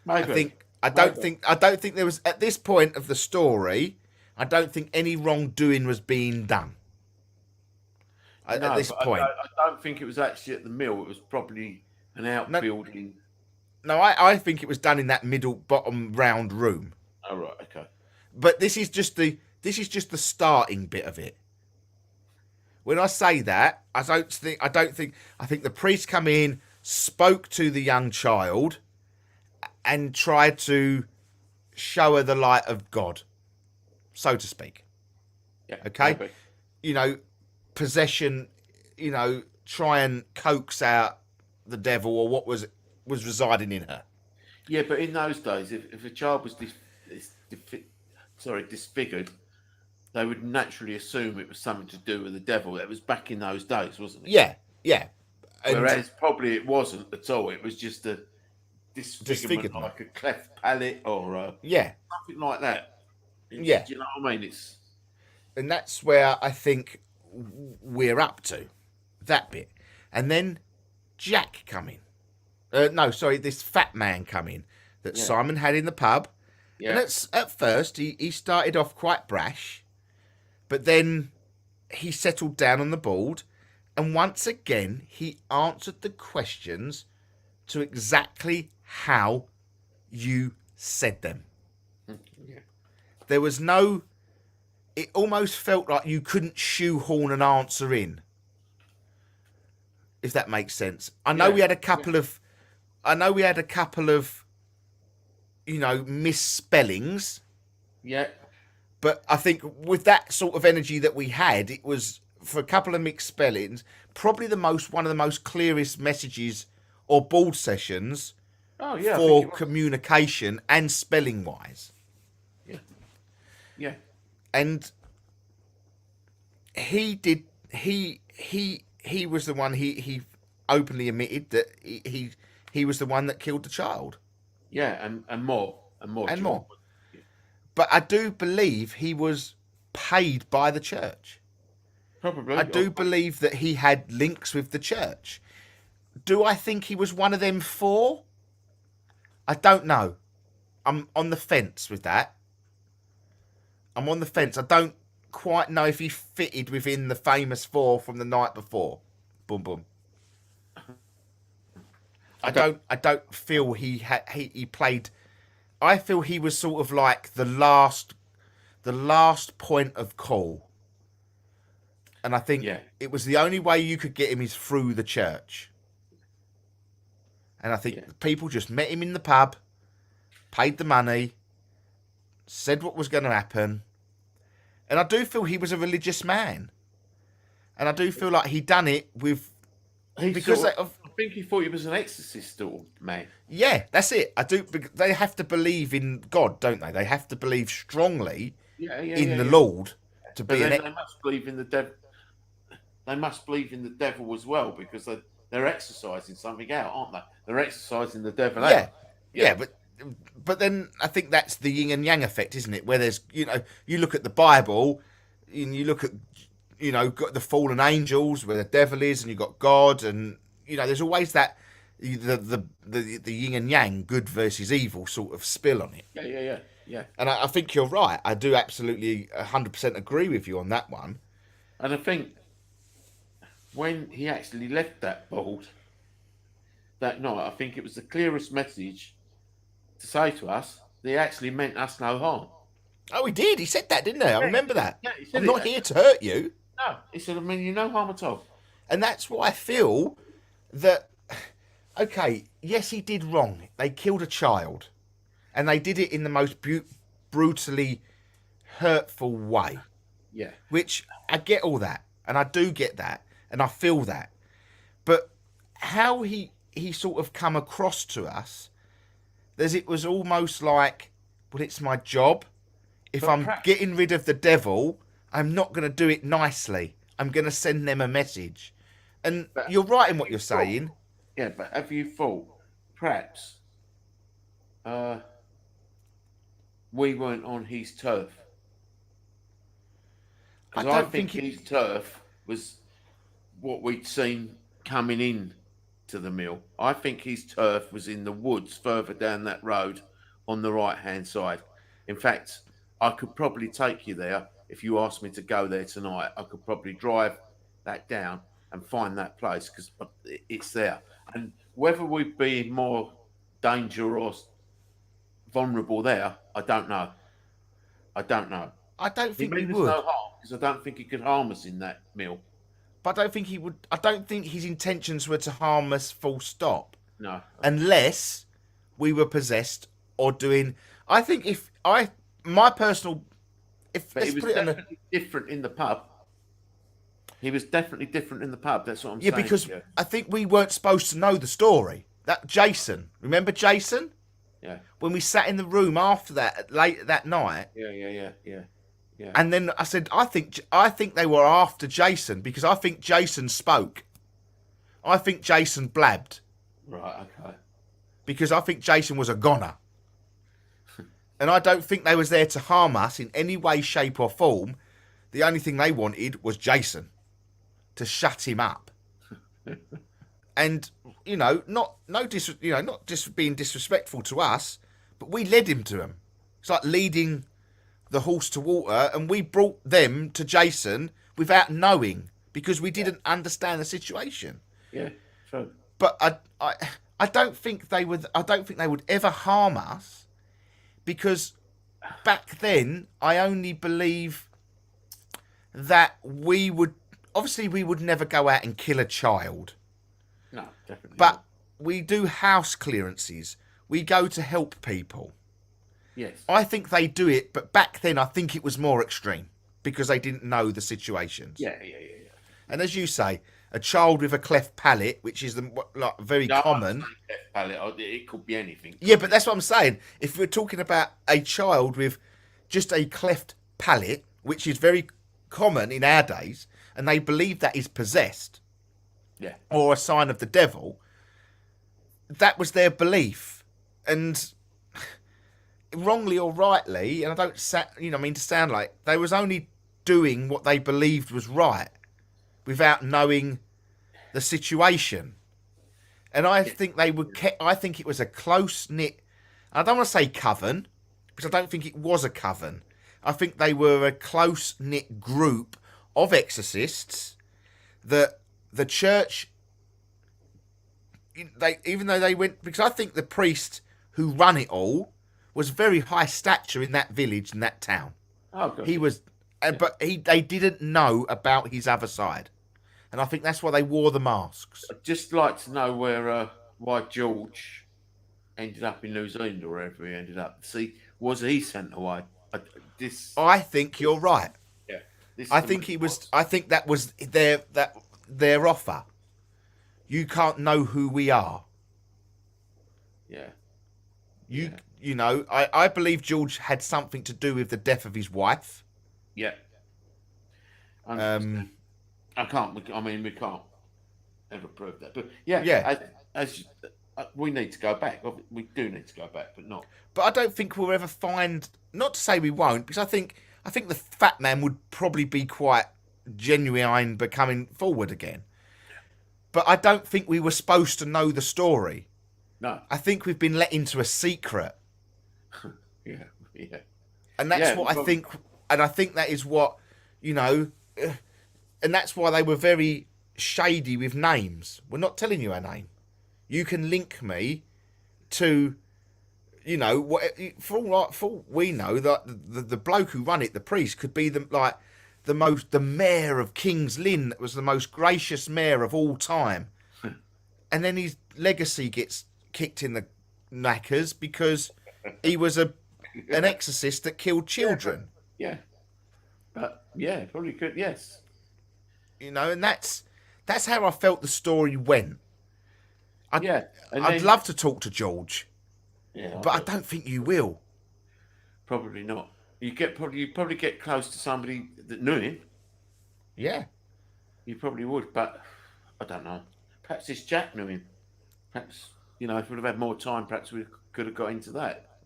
Maybe. I don't think there was, at this point of the story, I don't think any wrongdoing was being done. At this point. I don't think it was actually at the mill. It was probably an outbuilding. No, I think it was done in that bottom round room. Oh, right, okay. But this is just the starting bit of it. When I say that, I think the priest come in, spoke to the young child, and tried to show her the light of God, so to speak. Yeah. Okay? Maybe. Possession, try and coax out the devil or what was residing in her. Yeah, but in those days, if a child was disfigured, they would naturally assume it was something to do with the devil. That was back in those days, wasn't it? Yeah. Whereas probably it wasn't at all. It was just a disfigurement. Like a cleft palate or something like that. Yeah. Do you know what I mean? And that's where I think we're up to, that bit. And then Jack coming. This fat man coming that Simon had in the pub. Yeah. And at first, he started off quite brash, but then he settled down on the board, and once again, he answered the questions to exactly how you said them. Yeah. There was no... It almost felt like you couldn't shoehorn an answer in, if that makes sense. I know we had a couple of misspellings. Yeah. But I think with that sort of energy that we had, it was, for a couple of mixed spellings, probably one of the most clearest messages or board sessions for communication and spelling wise. Yeah. Yeah. And he was the one, he openly admitted that he was the one that killed the child. Yeah, and more. But I do believe he was paid by the church. Probably. I do believe that he had links with the church. Do I think he was one of them four? I don't know. I'm on the fence with that. I don't quite know if he fitted within the famous four from the night before. Boom, boom. I don't feel he played. I feel he was sort of like the last point of call. And I think it was the only way you could get him is through the church. And I think people just met him in the pub, paid the money, said what was going to happen. And I do feel he was a religious man. And I do feel like he done it with... I think he thought he was an exorcist or man. Yeah, that's it. I do. They have to believe in God, don't they? They have to believe strongly in the Lord to be they must believe in the devil. They must believe in the devil as well, because they're exercising something out, aren't they? They're exercising the devil out. Yeah, but then I think that's the yin and yang effect, isn't it? Where there's, you look at the Bible and you look at, got the fallen angels where the devil is, and you've got God, and there's always that the yin and yang, good versus evil sort of spill on it. Yeah. And I think you're right. I do absolutely 100% agree with you on that one. And I think when he actually left that board that night, I think it was the clearest message to say to us that he actually meant us no harm. Oh, he did. He said that, didn't he? I remember that. Yeah, he said I'm it. not here to hurt you. No, he said, I mean, you no harm at all. And that's why I feel that, okay, yes, he did wrong. They killed a child. And they did it in the most brutally hurtful way. Yeah. Which, I get all that. And I do get that. And I feel that. But how he sort of come across to us, as it was almost like, well, it's my job. If I'm getting rid of the devil, I'm not going to do it nicely. I'm going to send them a message. And you're right in what you're saying. Yeah, but have you thought, perhaps, we weren't on his turf? Because I think his turf was what we'd seen coming in to the mill. I think his turf was in the woods further down that road on the right-hand side. In fact, I could probably take you there if you asked me to go there tonight. I could probably drive that down and find that place because it's there. And whether we'd be in more danger or vulnerable there, I don't know. I don't know. I don't think we would. would. No harm because I don't think he could harm us in that mill. But I don't think he would. I don't think his intentions were to harm us. Full stop. No. Unless we were possessed or doing. I think my personal. But he was definitely different in the pub. He was definitely different in the pub. That's what I'm saying. Yeah, because I think we weren't supposed to know the story. That Jason, remember Jason? Yeah. When we sat in the room after that, late that night. Yeah. And then I said, I think they were after Jason because I think Jason spoke. I think Jason blabbed. Right. Okay. Because I think Jason was a goner. And I don't think they was there to harm us in any way, shape or form. The only thing they wanted was Jason to shut him up. And, not just being disrespectful to us, but we led him to him. It's like leading the horse to water, and we brought them to Jason without knowing because we didn't understand the situation. Yeah, true. But I don't think they would. I don't think they would ever harm us because back then I only believe that we would never go out and kill a child. No, definitely. But not. we do house clearances. We go to help people. Yes. I think they do it, but back then I think it was more extreme because they didn't know the situations. Yeah. And as you say, a child with a cleft palate, which is very common. Cleft palate. It could be anything. Yeah, but that's what I'm saying. If we're talking about a child with just a cleft palate, which is very common in our days, and they believe that is possessed, or a sign of the devil, that was their belief, and wrongly or rightly, and I don't to sound like they was only doing what they believed was right, without knowing the situation. And I think they would. I think it was a close knit. I don't want to say coven, because I don't think it was a coven. I think they were a close knit group of exorcists that the church. Even though they went, because I think the priest who run it all was very high stature in that village and that town. Oh, good. He was, but they didn't know about his other side. And I think that's why they wore the masks. I'd just like to know why George ended up in New Zealand or wherever he ended up. See, was he sent away? I think you're right. Yeah. I think he was. I think that was their offer. You can't know who we are. Yeah. I believe George had something to do with the death of his wife. Yeah. I can't. I mean, we can't ever prove that. But yeah. As we need to go back. We do need to go back, but not. But I don't think we'll ever find. Not to say we won't, because I think the fat man would probably be quite genuine, but coming forward again. But I don't think we were supposed to know the story. No. I think we've been let into a secret. Yeah. And that's what I think. And I think that is what, and that's why they were very shady with names. We're not telling you our name. You can link me to, you know, what for all we know that the bloke who run it, the priest, could be the mayor of King's Lynn, that was the most gracious mayor of all time, and then his legacy gets kicked in the knackers because he was an exorcist that killed children. Yeah, but yeah, probably could. Yes, you know, and that's how I felt the story went. I'd love to talk to George, but I don't think you will. Probably not. You probably get close to somebody that knew him. Yeah, you probably would, but I don't know. Perhaps this Jack knew him. Perhaps, you know, if we'd have had more time, perhaps we could have got into that.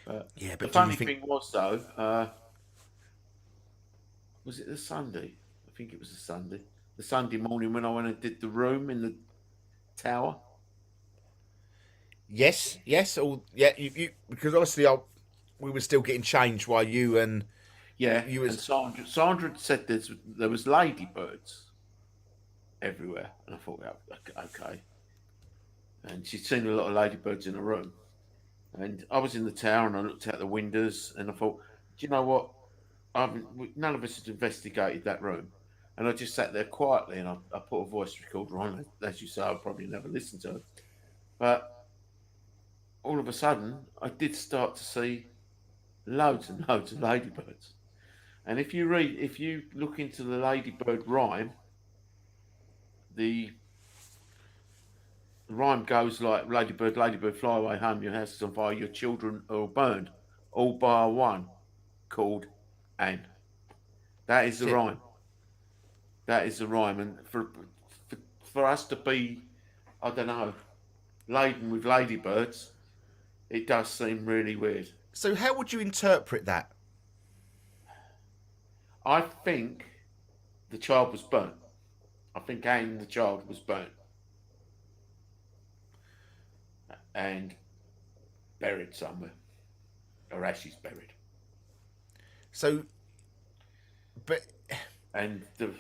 But the funny thing was, though, was it the Sunday? I think it was the Sunday. The Sunday morning when I went and did the room in the tower. Yes. You because obviously we were still getting changed while you and you and Sandra said there was ladybirds everywhere, and I thought, okay. And she'd seen a lot of ladybirds in the room, and I was in the tower and I looked out the windows and I thought, do you know what? None of us had investigated that room, and I just sat there quietly and I put a voice recorder on. As you say, I'll probably never listen to it, but all of a sudden, I did start to see loads and loads of ladybirds. And if you look into the ladybird rhyme, the rhyme goes like, ladybird, ladybird, fly away home, your house is on fire, your children are all burned, all bar one, called Anne. That is the rhyme. That is the rhyme. And for us to be, I don't know, laden with ladybirds, it does seem really weird. So how would you interpret that? I think the child was burnt. I think Anne, the child, was burnt and buried somewhere, or ashes buried. So, but and the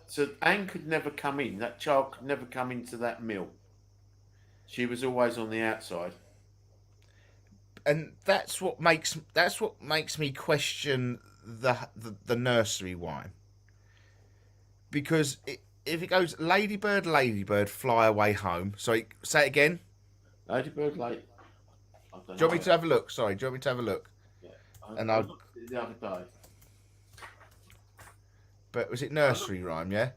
so Anne could never come in. That child could never come into that mill. She was always on the outside. And that's what makes me question the nursery rhyme. Because if it goes ladybird, ladybird, fly away home. Sorry, say it again. Ladybird, Do you want me to have a look? Sorry, do you want me to have a look? Yeah. I looked at it the other day. But was it nursery rhyme? Yeah.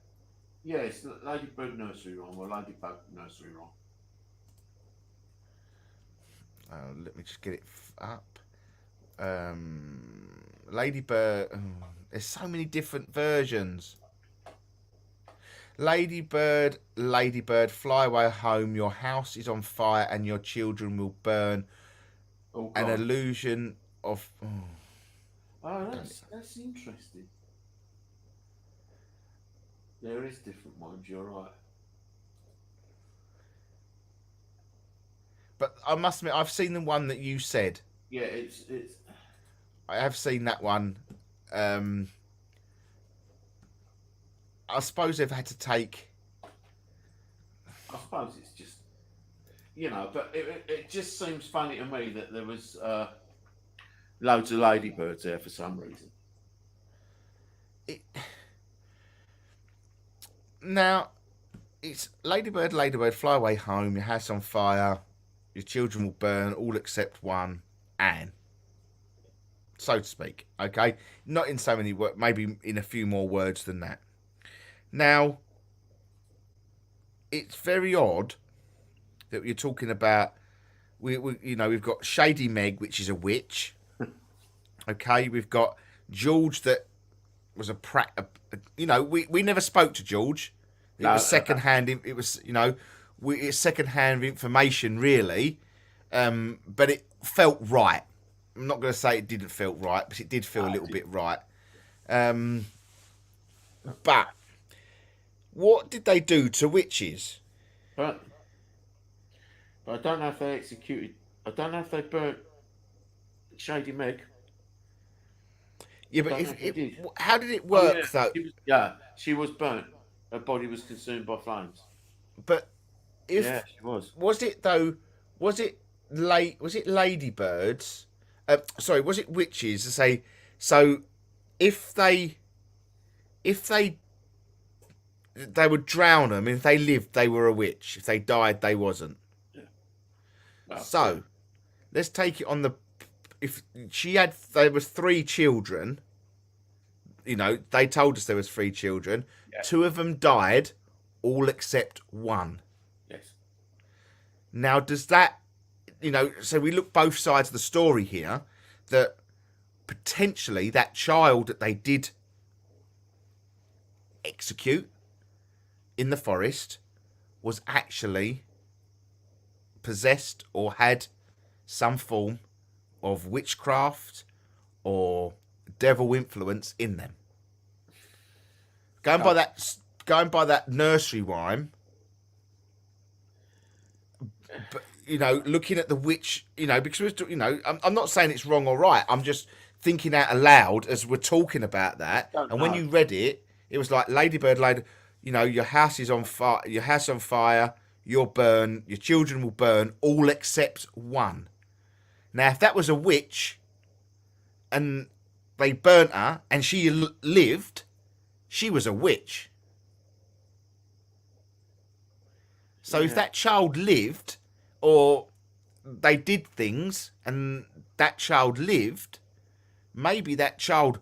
Yeah, it's ladybird nursery rhyme or ladybug nursery rhyme. Let me just get it up. Ladybird. There's so many different versions. Ladybird, ladybird, fly away home. Your house is on fire and your children will burn. An illusion of. That's interesting. There is different ones. You're right. But I must admit, I've seen the one that you said. Yeah, it's. I have seen that one. I suppose they've had to take. I suppose it's just, but it just seems funny to me that there was loads of ladybirds there for some reason. Now, it's ladybird, ladybird, fly away home. Your house on fire. Your children will burn, all except one, Anne. So to speak. Okay? Not in so many words, maybe in a few more words than that. Now, it's very odd that you're talking about, we've got Shady Meg, which is a witch. Okay? We've got George that was we never spoke to George. It was secondhand. It was, it's secondhand information, really, but it felt right. I'm not going to say it didn't feel right, but it did feel a little bit right. But what did they do to witches? But I don't know if they executed. I don't know if they burnt Shady Meg. Yeah, but Don't know if it did. how did it Oh, work yeah. though? She was burnt. Her body was consumed by flames. But if Yeah, she was. was it though? Was it Was it ladybirds? Sorry, was it witches? To say so, if they they would drown them. If they lived, they were a witch. If they died, they wasn't. Well, So let's take it on the. If she had, there was 3 children. You know, they told us there was 3 children. Yeah. 2 of them died, all except 1. yes. Now, does that, you know, so we look both sides of the story here, that potentially that child that they did execute in the forest was actually possessed or had some form of witchcraft or devil influence in them. Going by that nursery rhyme, but you know, looking at the witch, you know, because you know, I'm not saying it's wrong or right. I'm just thinking out aloud as we're talking about that. And when you read it, it was like Ladybird, you know, your house is on fire. Your house on fire. You'll burn. Your children will burn, all except 1. Now, if that was a witch, and they burnt her, and she lived, she was a witch. So if that child lived, or they did things, and that child lived, maybe that child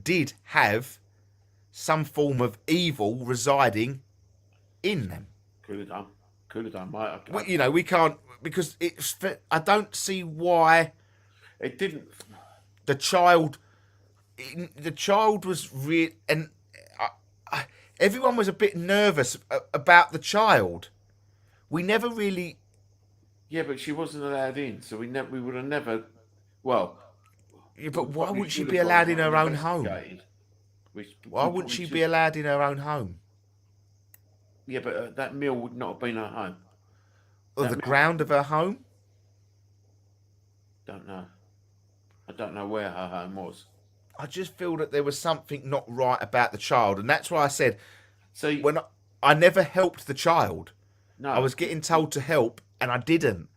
did have some form of evil residing in them. Could have done. Could have done. Might have. You know, we can't, because it's. I don't see why It didn't. the child was real, and everyone was a bit nervous about the child. We never really. Yeah, but she wasn't allowed in, so we would have never. Well. Yeah, but why probably wouldn't she should be have allowed got in her own home? investigated, Why wouldn't she be allowed in her own home? Yeah, but that mill would not have been her home. Or the ground of her home? Don't know. I don't know where her home was. I just feel that there was something not right about the child, and that's why I said, So when I never helped the child. no, I was getting told to help, and I didn't.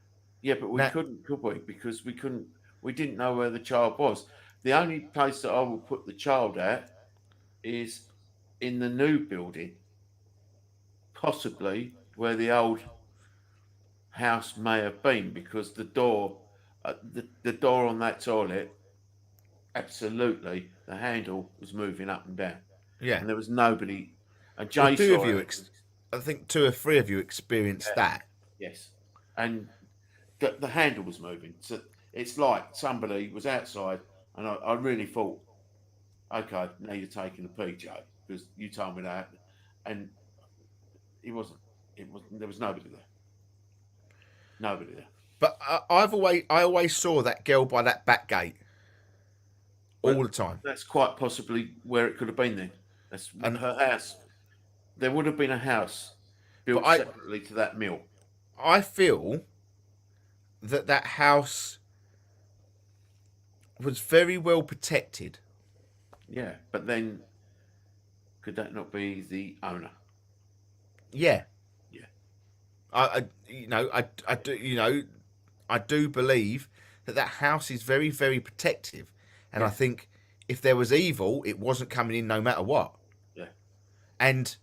Yeah, but we couldn't, could we? Because we couldn't. We didn't know where the child was. The only place that I will put the child at is in the new building, possibly where the old house may have been, because the door, the door on that toilet, absolutely, the handle was moving up and down. Yeah. And there was nobody. And Well, Jay two saw of you, it. I think 2 or 3 of you experienced that. Yes, and the handle was moving. So it's like somebody was outside, and I really thought, okay, now you're taking a pee, Joe, because you told me that, and he wasn't. It was there was nobody there. Nobody there. But I always saw that girl by that back gate all the time. That's quite possibly where it could have been then. That's and her house. There would have been a house built separately to that mill. I feel that house was very well protected. Yeah, but then could that not be the owner? Yeah. Yeah. I do believe that house is very, very protective, and I think if there was evil, it wasn't coming in no matter what. Yeah. And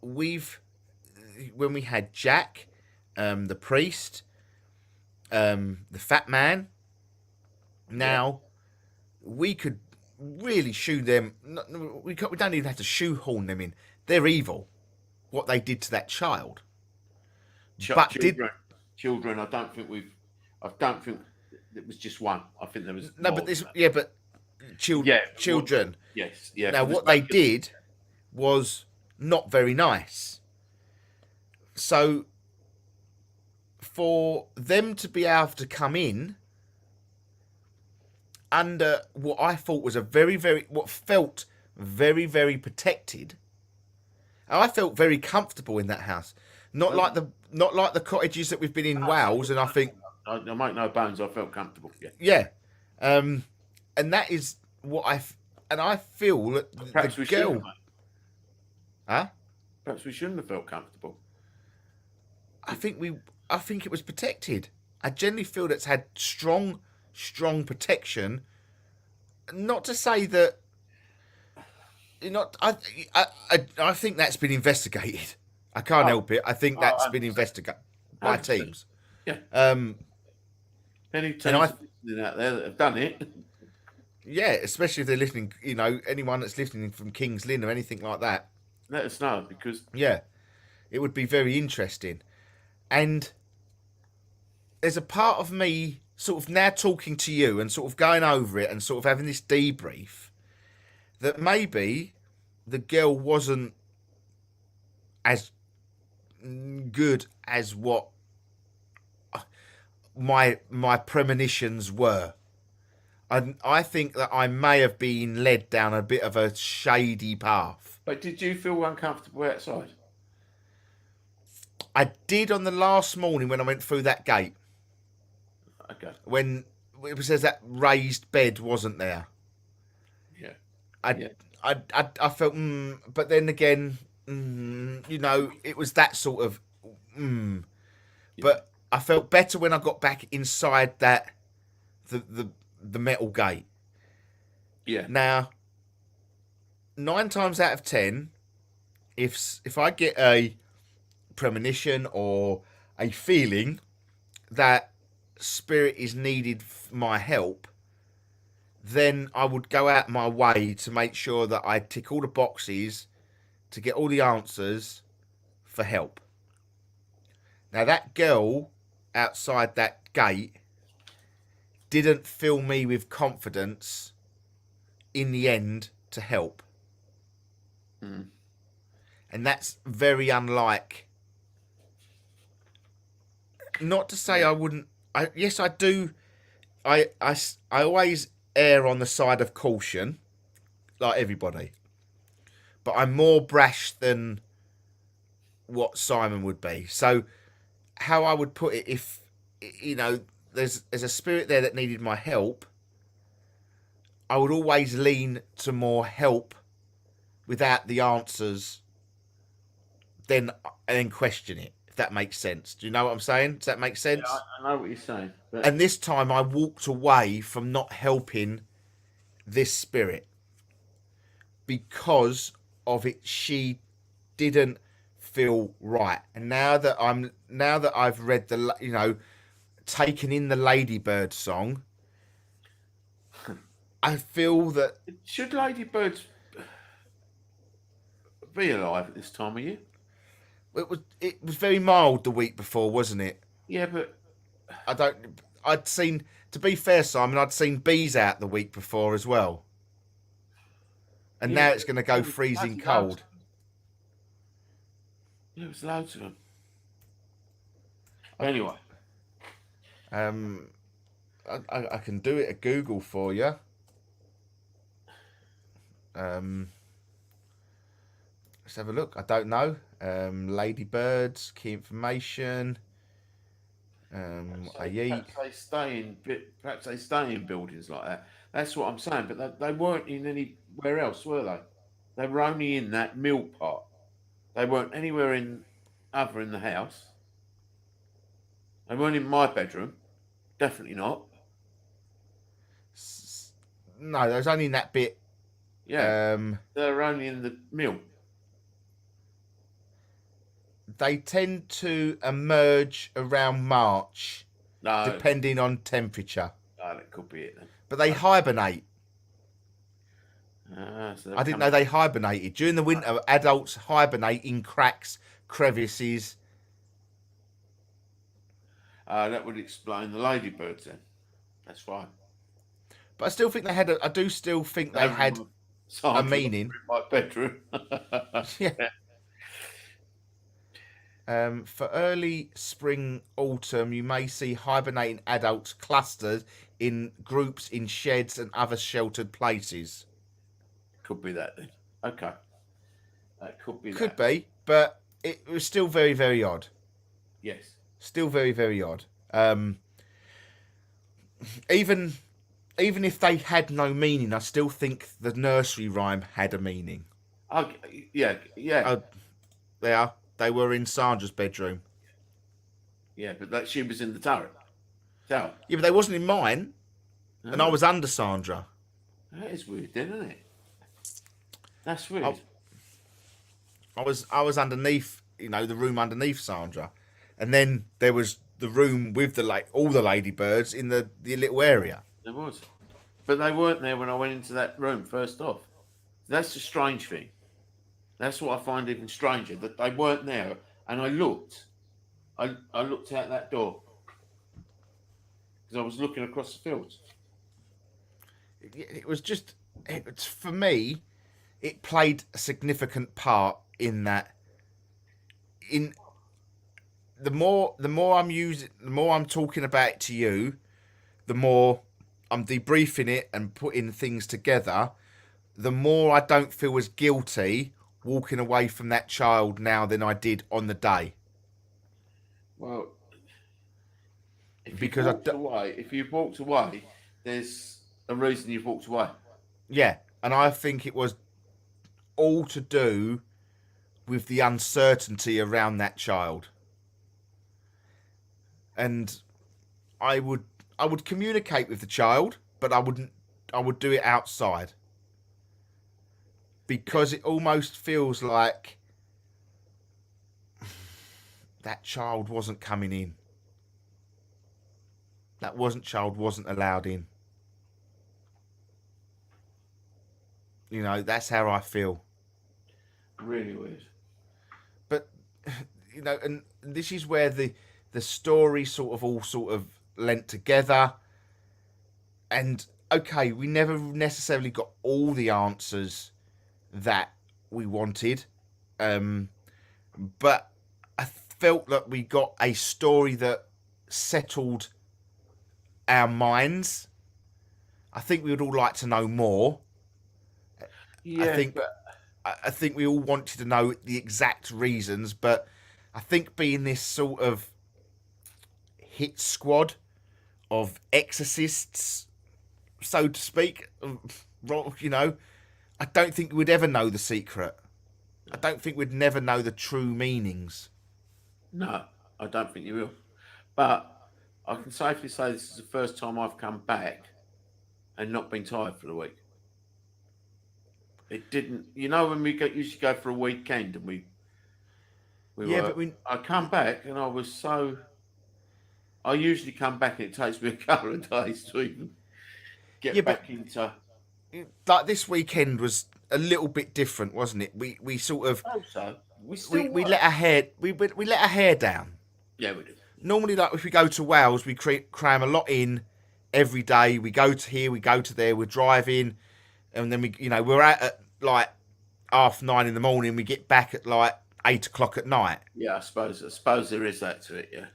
when we had Jack, the priest, the fat man, now we could really shoe them. We don't even have to shoehorn them in. They're evil. What they did to that child. Children. I don't think it was just one. I think there was children. Yes, yeah. Now what they did was not very nice. So for them to be able to come in under what I thought was what felt very, very protected, and I felt very comfortable in that house. Not like the cottages that we've been in Wales, and I think I make no bones. I felt comfortable. Yeah. Yeah. and that is what I feel that Perhaps the we girl, shouldn't. huh? Perhaps we shouldn't have felt comfortable. I think it was protected. I generally feel that's had strong protection. Not to say that, I think that's been investigated. I can't help it. I think that's been investigated by 100%. teams. Yeah. Um, Any teams and I- listening out there that have done it, yeah, especially if they're listening. Anyone that's listening from King's Lynn or anything like that. let us know, because Yeah, it would be very interesting. And there's a part of me sort of now talking to you and sort of going over it and sort of having this debrief that maybe the girl wasn't as good as what my premonitions were. And I think that I may have been led down a bit of a shady path. but did you feel uncomfortable outside? I did on the last morning when I went through that gate. Okay. When it says that raised bed wasn't there. Yeah. I felt, but then again, it was that sort of, But I felt better when I got back inside that the metal gate. Yeah. Now, 9 times out of 10, if I get a premonition or a feeling that spirit is needed my help, then I would go out my way to make sure that I tick all the boxes to get all the answers for help. Now, that girl outside that gate didn't fill me with confidence in the end to help. And that's very unlike. Not to say I wouldn't. Yes, I do. I always err on the side of caution, like everybody. But I'm more brash than what Simon would be. So, how I would put it, if there's a spirit there that needed my help, I would always lean to more help without the answers, then question it. If that makes sense. Do you know what I'm saying? Does that make sense? Yeah, I know what you're saying. But And this time I walked away from not helping this spirit because of it. She didn't feel right. And now that I've read taken in the Ladybird song, I feel that should ladybirds be alive at this time of year? it was very mild the week before, wasn't it? Yeah, but I'd seen, to be fair, Simon, I'd seen bees out the week before as well. And Yeah, now it's going to go but freezing bloody cold. loads. There was loads of them. Anyway, I can do it at Google for you. Let's have a look. I don't know. Ladybirds, key information. I eat. perhaps they stay in buildings like that. That's what I'm saying. But they weren't in anywhere else, were they? They were only in that mill part. They weren't anywhere other in the house. They weren't in my bedroom. Definitely not. No, there's only in that bit. Yeah. They're only in the mill. They tend to emerge around March, No. depending on temperature. Oh, that could be it then. But they hibernate. So I didn't know they hibernated. During the winter, adults hibernate in cracks, crevices. That would explain the ladybirds then. That's fine. But I still think they had. I do still think they had a meaning. In my bedroom. Yeah. For early spring, autumn, you may see hibernating adults clustered in groups in sheds and other sheltered places. Could be that then. Okay. That could be Could that. be, but it was still very, very odd. Yes. Still very, very odd. Even even if they had no meaning, I still think the nursery rhyme had a meaning. Yeah. They were in Sandra's bedroom. Yeah, but she was in the tower. Tower. Yeah, but they wasn't in mine, and I Oh, was under Sandra. that is weird, then, isn't it? That's weird. I was underneath, the room underneath Sandra, and then there was the room with all the ladybirds in the little area. There was, but they weren't there when I went into that room first off. That's the strange thing. That's what I find even stranger, that they weren't there, and I looked. I looked out that door because I was looking across the fields. It was for me. It played a significant part in that. In the more I'm talking about it to you, the more I'm debriefing it and putting things together, the more I don't feel as guilty walking away from that child now than I did on the day. Well, if you've walked away, there's a reason you've walked away. Yeah, and I think it was all to do with the uncertainty around that child. And I would communicate with the child, but I would do it outside. Because it almost feels like that child wasn't coming in. That child wasn't allowed in. That's how I feel. Really weird. But, and this is where the story sort of lent together. And, okay, we never necessarily got all the answers that we wanted. But I felt that we got a story that settled our minds. I think we would all like to know more. Yeah, I think we all wanted to know the exact reasons, but I think being this sort of hit squad of exorcists, so to speak, I don't think we'd ever know the secret. I don't think we'd never know the true meanings. No, I don't think you will. But I can safely say this is the first time I've come back and not been tired for the week. It didn't, when we used to go for a weekend and I come back and I was so. I usually come back and it takes me a couple of days to even get back into. Like this weekend was a little bit different, wasn't it? We sort of. Also, we let our hair we let our hair down. Yeah, we did. Normally, like if we go to Wales, we cram a lot in every day. We go to here, we go to there. We're driving, and then we're out at like 9:30 in the morning. We get back at like 8 o'clock at night. Yeah, I suppose there is that to it. Yeah.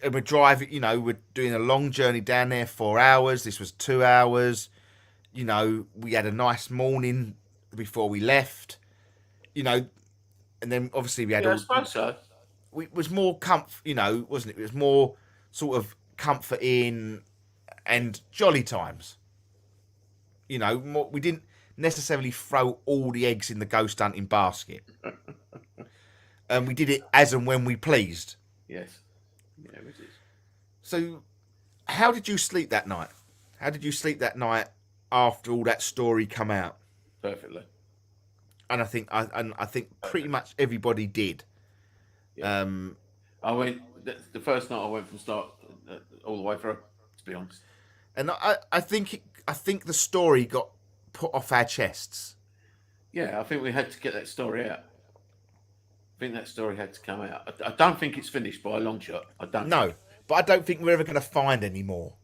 We're driving. We're doing a long journey down there, 4 hours. This was 2 hours. We had a nice morning before we left. And then obviously we had I suppose so. It was more comfort, wasn't it? It was more sort of comfort in and jolly times. We didn't necessarily throw all the eggs in the ghost hunting basket. And we did it as and when we pleased. Yes. Yeah, we did. So, how did you sleep that night? How did you sleep that night after all that story come out? Perfectly. And I think pretty much everybody did. Yeah. I went the first night. I went from start all the way through. To be honest. And I think the story got put off our chests. Yeah, I think we had to get that story out. I think that story had to come out. I don't think it's finished by a long shot. I don't. No, but I don't think we're ever going to find any more.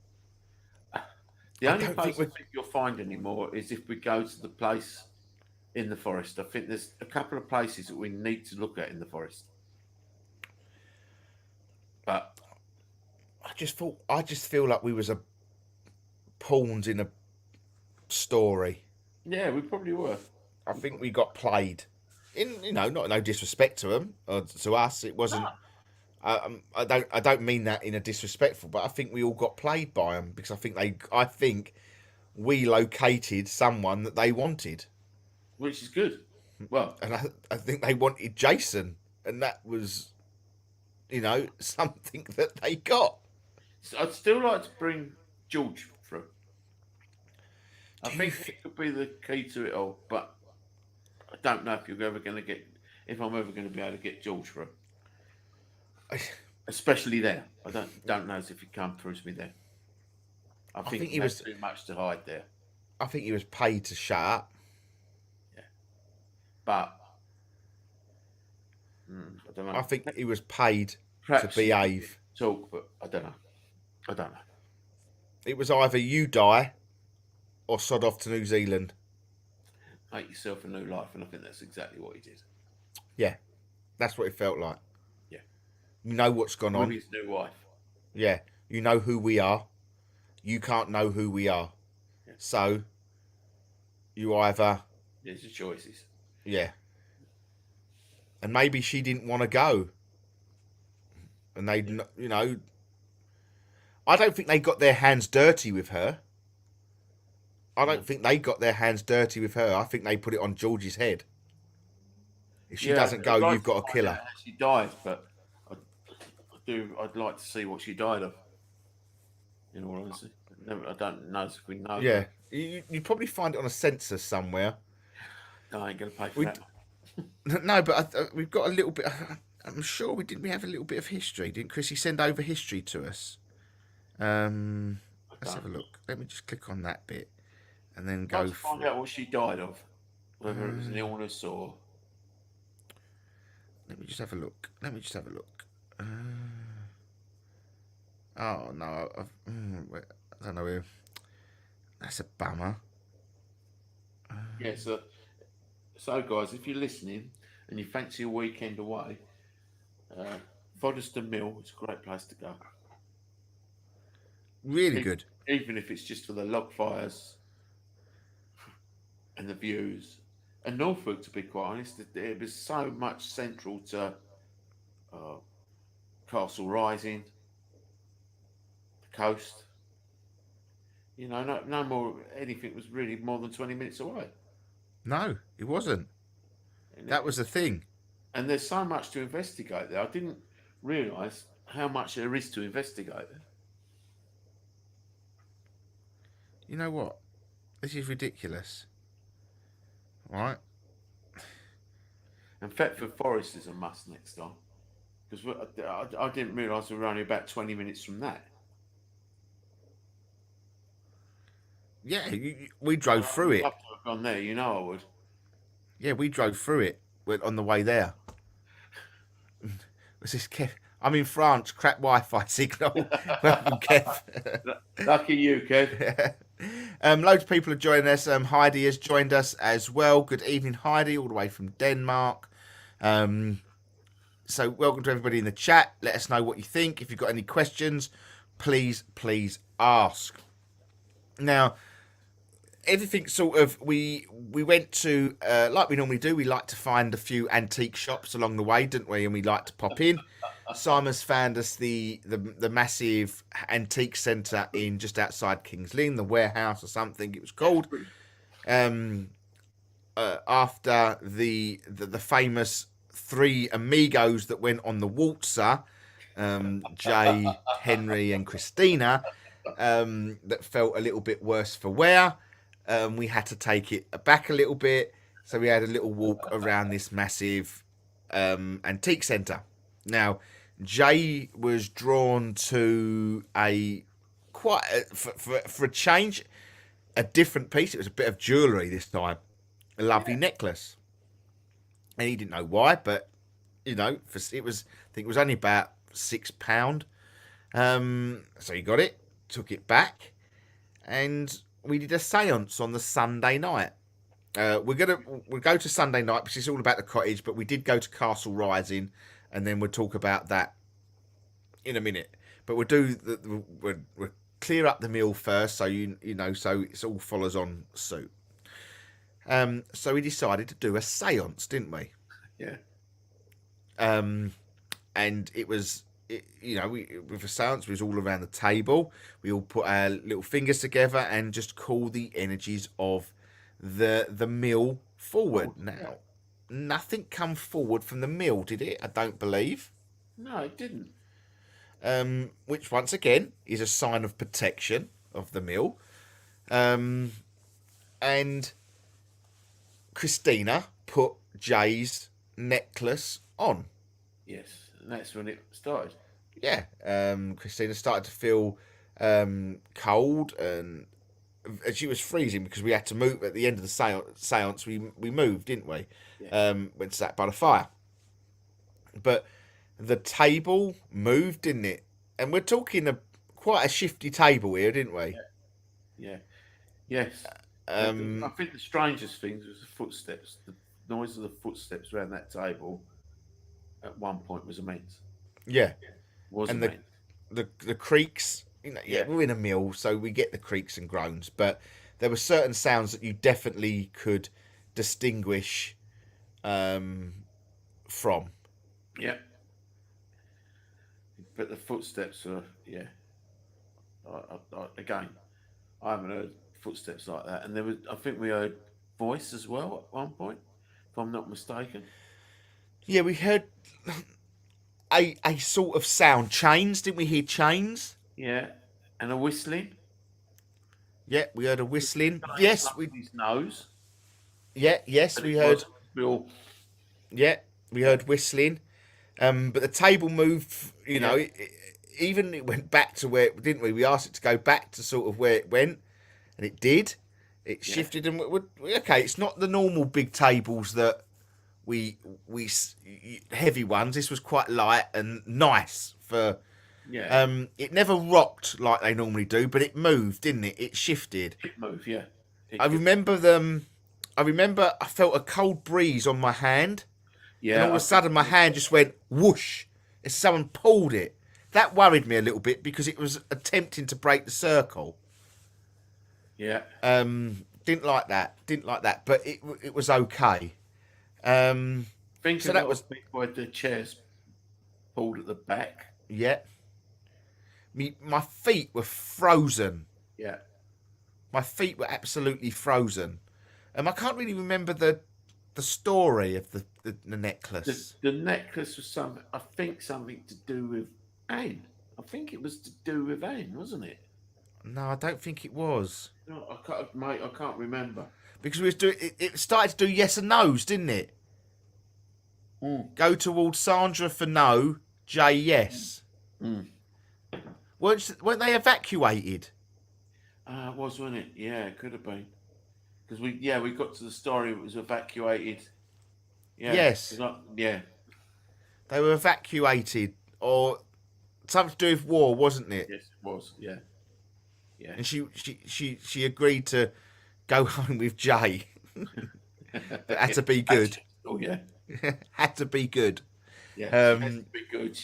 The only place I think you'll find any more is if we go to the place in the forest. I think there's a couple of places that we need to look at in the forest. But I just feel like we was a pawns in a story. Yeah, we probably were. I think we got played. In no disrespect to them or to us, it wasn't. No. I don't mean that in a disrespectful, but I think we all got played by them because I think we located someone that they wanted, which is good. Well, and I think they wanted Jason, and that was, something that they got. I'd still like to bring George through. I think it could be the key to it all, but I don't know if I'm ever going to be able to get George through. Especially there. I don't know if he'd come through to me there. I think he was too much to hide there. I think he was paid to shut up. Yeah. But I don't know. I think he was paid to behave. Talk, but I don't know. It was either you die or sod off to New Zealand. Make yourself a new life, and I think that's exactly what he did. Yeah, that's what it felt like. Yeah. You know what's gone on. With his new wife. Yeah, you know who we are. You can't know who we are. Yeah. So, you either... There's your choices. Yeah. And maybe she didn't want to go. And they, I don't think they got their hands dirty with her. I don't think they got their hands dirty with her. I think they put it on George's head. If she doesn't go, you've got to kill her. She died, but I'd like to see what she died of. In all honesty, I don't know if we know. Yeah, you probably find it on a census somewhere. No, I ain't gonna pay for that. No, but we've got a little bit. I'm sure we have a little bit of history. Didn't Chrissy send over history to us? Let's have a look. Let me just click on that bit and then go. Find out what she died of, whether it was an illness or. Let me just have a look. Oh no, I don't know. That's a bummer. Yeah, so guys, if you're listening and you fancy a weekend away, Fodeston Mill is a great place to go. Really good. Even if it's just for the log fires and the views. And Norfolk, to be quite honest, it was so much central to Castle Rising, the coast. No more anything was really more than 20 minutes away. No, it wasn't. That was the thing. And there's so much to investigate there. I didn't realise how much there is to investigate there. You know what? This is ridiculous. Right? And Thetford Forest is a must next time. Because I didn't realise we were only about 20 minutes from that. Yeah, we drove through it. I'd love to have gone there, I would. Yeah, we drove through it on the way there. Was this Kev? I'm in France, crap Wi-Fi signal. Welcome, Kev. Lucky you, Kev. Loads of people are joining us. Heidi has joined us as well. Good evening, Heidi, all the way from Denmark. So welcome to everybody in the chat. Let us know what you think. If you've got any questions, please ask. Now, everything sort of, we went to, like we normally do, we like to find a few antique shops along the way, didn't we? And we like to pop in. Simon's found us the massive antique centre in just outside Kings Lynn, the warehouse or something it was called. After the famous three amigos that went on the waltzer, Jay, Henry and Christina, that felt a little bit worse for wear. We had to take it back a little bit. So we had a little walk around this massive antique centre. Now, Jay was drawn to for a change, a different piece. It was a bit of jewellery this time, a lovely necklace, and he didn't know why, but it was. I think it was only about £6. So he got it, took it back, and we did a séance on the Sunday night. We'll go to Sunday night because it's all about the cottage, but we did go to Castle Rising. And then we'll talk about that in a minute. But we'll clear up the meal first, so so it all follows on suit. So we decided to do a séance, didn't we? Yeah. And it was with the seance, we was all around the table. We all put our little fingers together and just call the energies of the mill forward. Now, nothing come forward from the mill, did it? I don't believe. No, it didn't. Which once again is a sign of protection of the mill. And Christina put Jay's necklace on. Yes, and that's when it started. Yeah, Christina started to feel cold, and she was freezing because we had to move at the end of the seance. We moved, didn't we? Yeah. Went to sat by the fire. But the table moved, didn't it? And we're talking quite a shifty table here, didn't we? Yeah. Yes. I think the strangest thing was the footsteps. The noise of the footsteps around that table at one point was immense. Yeah. Was and immense. The creaks, we're in a mill, so we get the creaks and groans, but there were certain sounds that you definitely could distinguish from. Yeah. But the footsteps are, again, I haven't heard footsteps like that. And I think we heard voice as well at one point, if I'm not mistaken. Yeah, we heard a sort of sound. Chains, didn't we hear chains? Yeah. And a whistling. Yeah, we heard a whistling. Yes, his nose. Yeah, yes, we heard. Yeah, we heard whistling. But the table moved, even it went back to where, didn't we? We asked it to go back to sort of where it went, and it did. It shifted, and okay, it's not the normal big tables that we heavy ones. This was quite light and nice for. Yeah. It never rocked like they normally do, but it moved, didn't it? It shifted. It moved, yeah. I remember I felt a cold breeze on my hand. Yeah. And all of a sudden, my hand just went whoosh as someone pulled it. That worried me a little bit because it was attempting to break the circle. Yeah. Didn't like that. But it was okay. Think so of that was where the chairs pulled at the back. Yeah. My feet were frozen. Yeah. My feet were absolutely frozen. I can't really remember the story of the necklace. The necklace was something to do with Anne. I think it was to do with Anne, wasn't it? No, I don't think it was. No, I can't remember. Because we was doing it started to do yes and no's, didn't it? Go towards Sandra for no, Jay yes. Weren't they evacuated? It was, wasn't it? Yeah, it could have been. Because we got to the story. It was evacuated. Yeah. Yes. Yeah. They were evacuated, or something to do with war, wasn't it? Yes, it was. Yeah. Yeah. And she agreed to go home with Jay. That had to be good. Oh yeah. Had to be good. Yeah. Had to be good.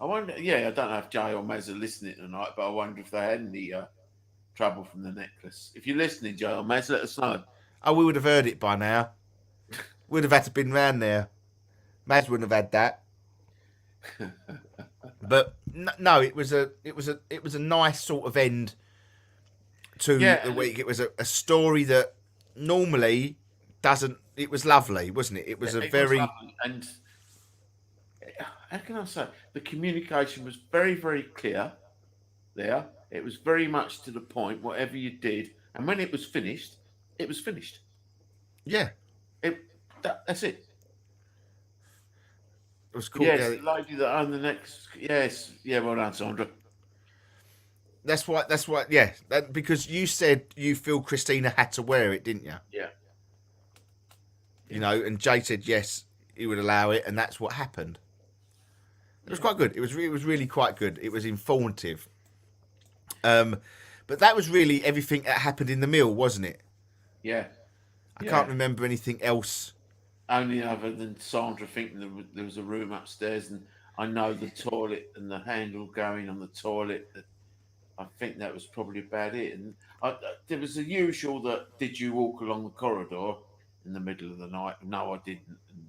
I wonder. Yeah, I don't know if Jay or Maz are listening tonight, but I wonder if they had any trouble from the necklace. If you're listening, Jay or Maz, let us know. Oh, we would have heard it by now. We'd have had to been round there. Maz wouldn't have had that. But no, it was a nice sort of end to the week. It was a story that normally doesn't. It was lovely, wasn't it? It was very. And how can I say? The communication was very, very clear there. It was very much to the point, whatever you did. And when it was finished, it was finished. Yeah. That's it. It was cool. Yes, the lady that owned the next. Yes. Yeah, well done, Sandra. That's what, yeah. Because you said you feel Christina had to wear it, didn't you? Yeah. You know, and Jay said yes, he would allow it, and that's what happened. It was quite good. It was really quite good. It was informative. But that was really everything that happened in the mill, wasn't it? Yeah. I can't remember anything else. Only other than Sandra thinking there was a room upstairs, and I know the toilet and the handle going on the toilet. I think that was probably about it. And there was the usual that, did you walk along the corridor in the middle of the night? No, I didn't, and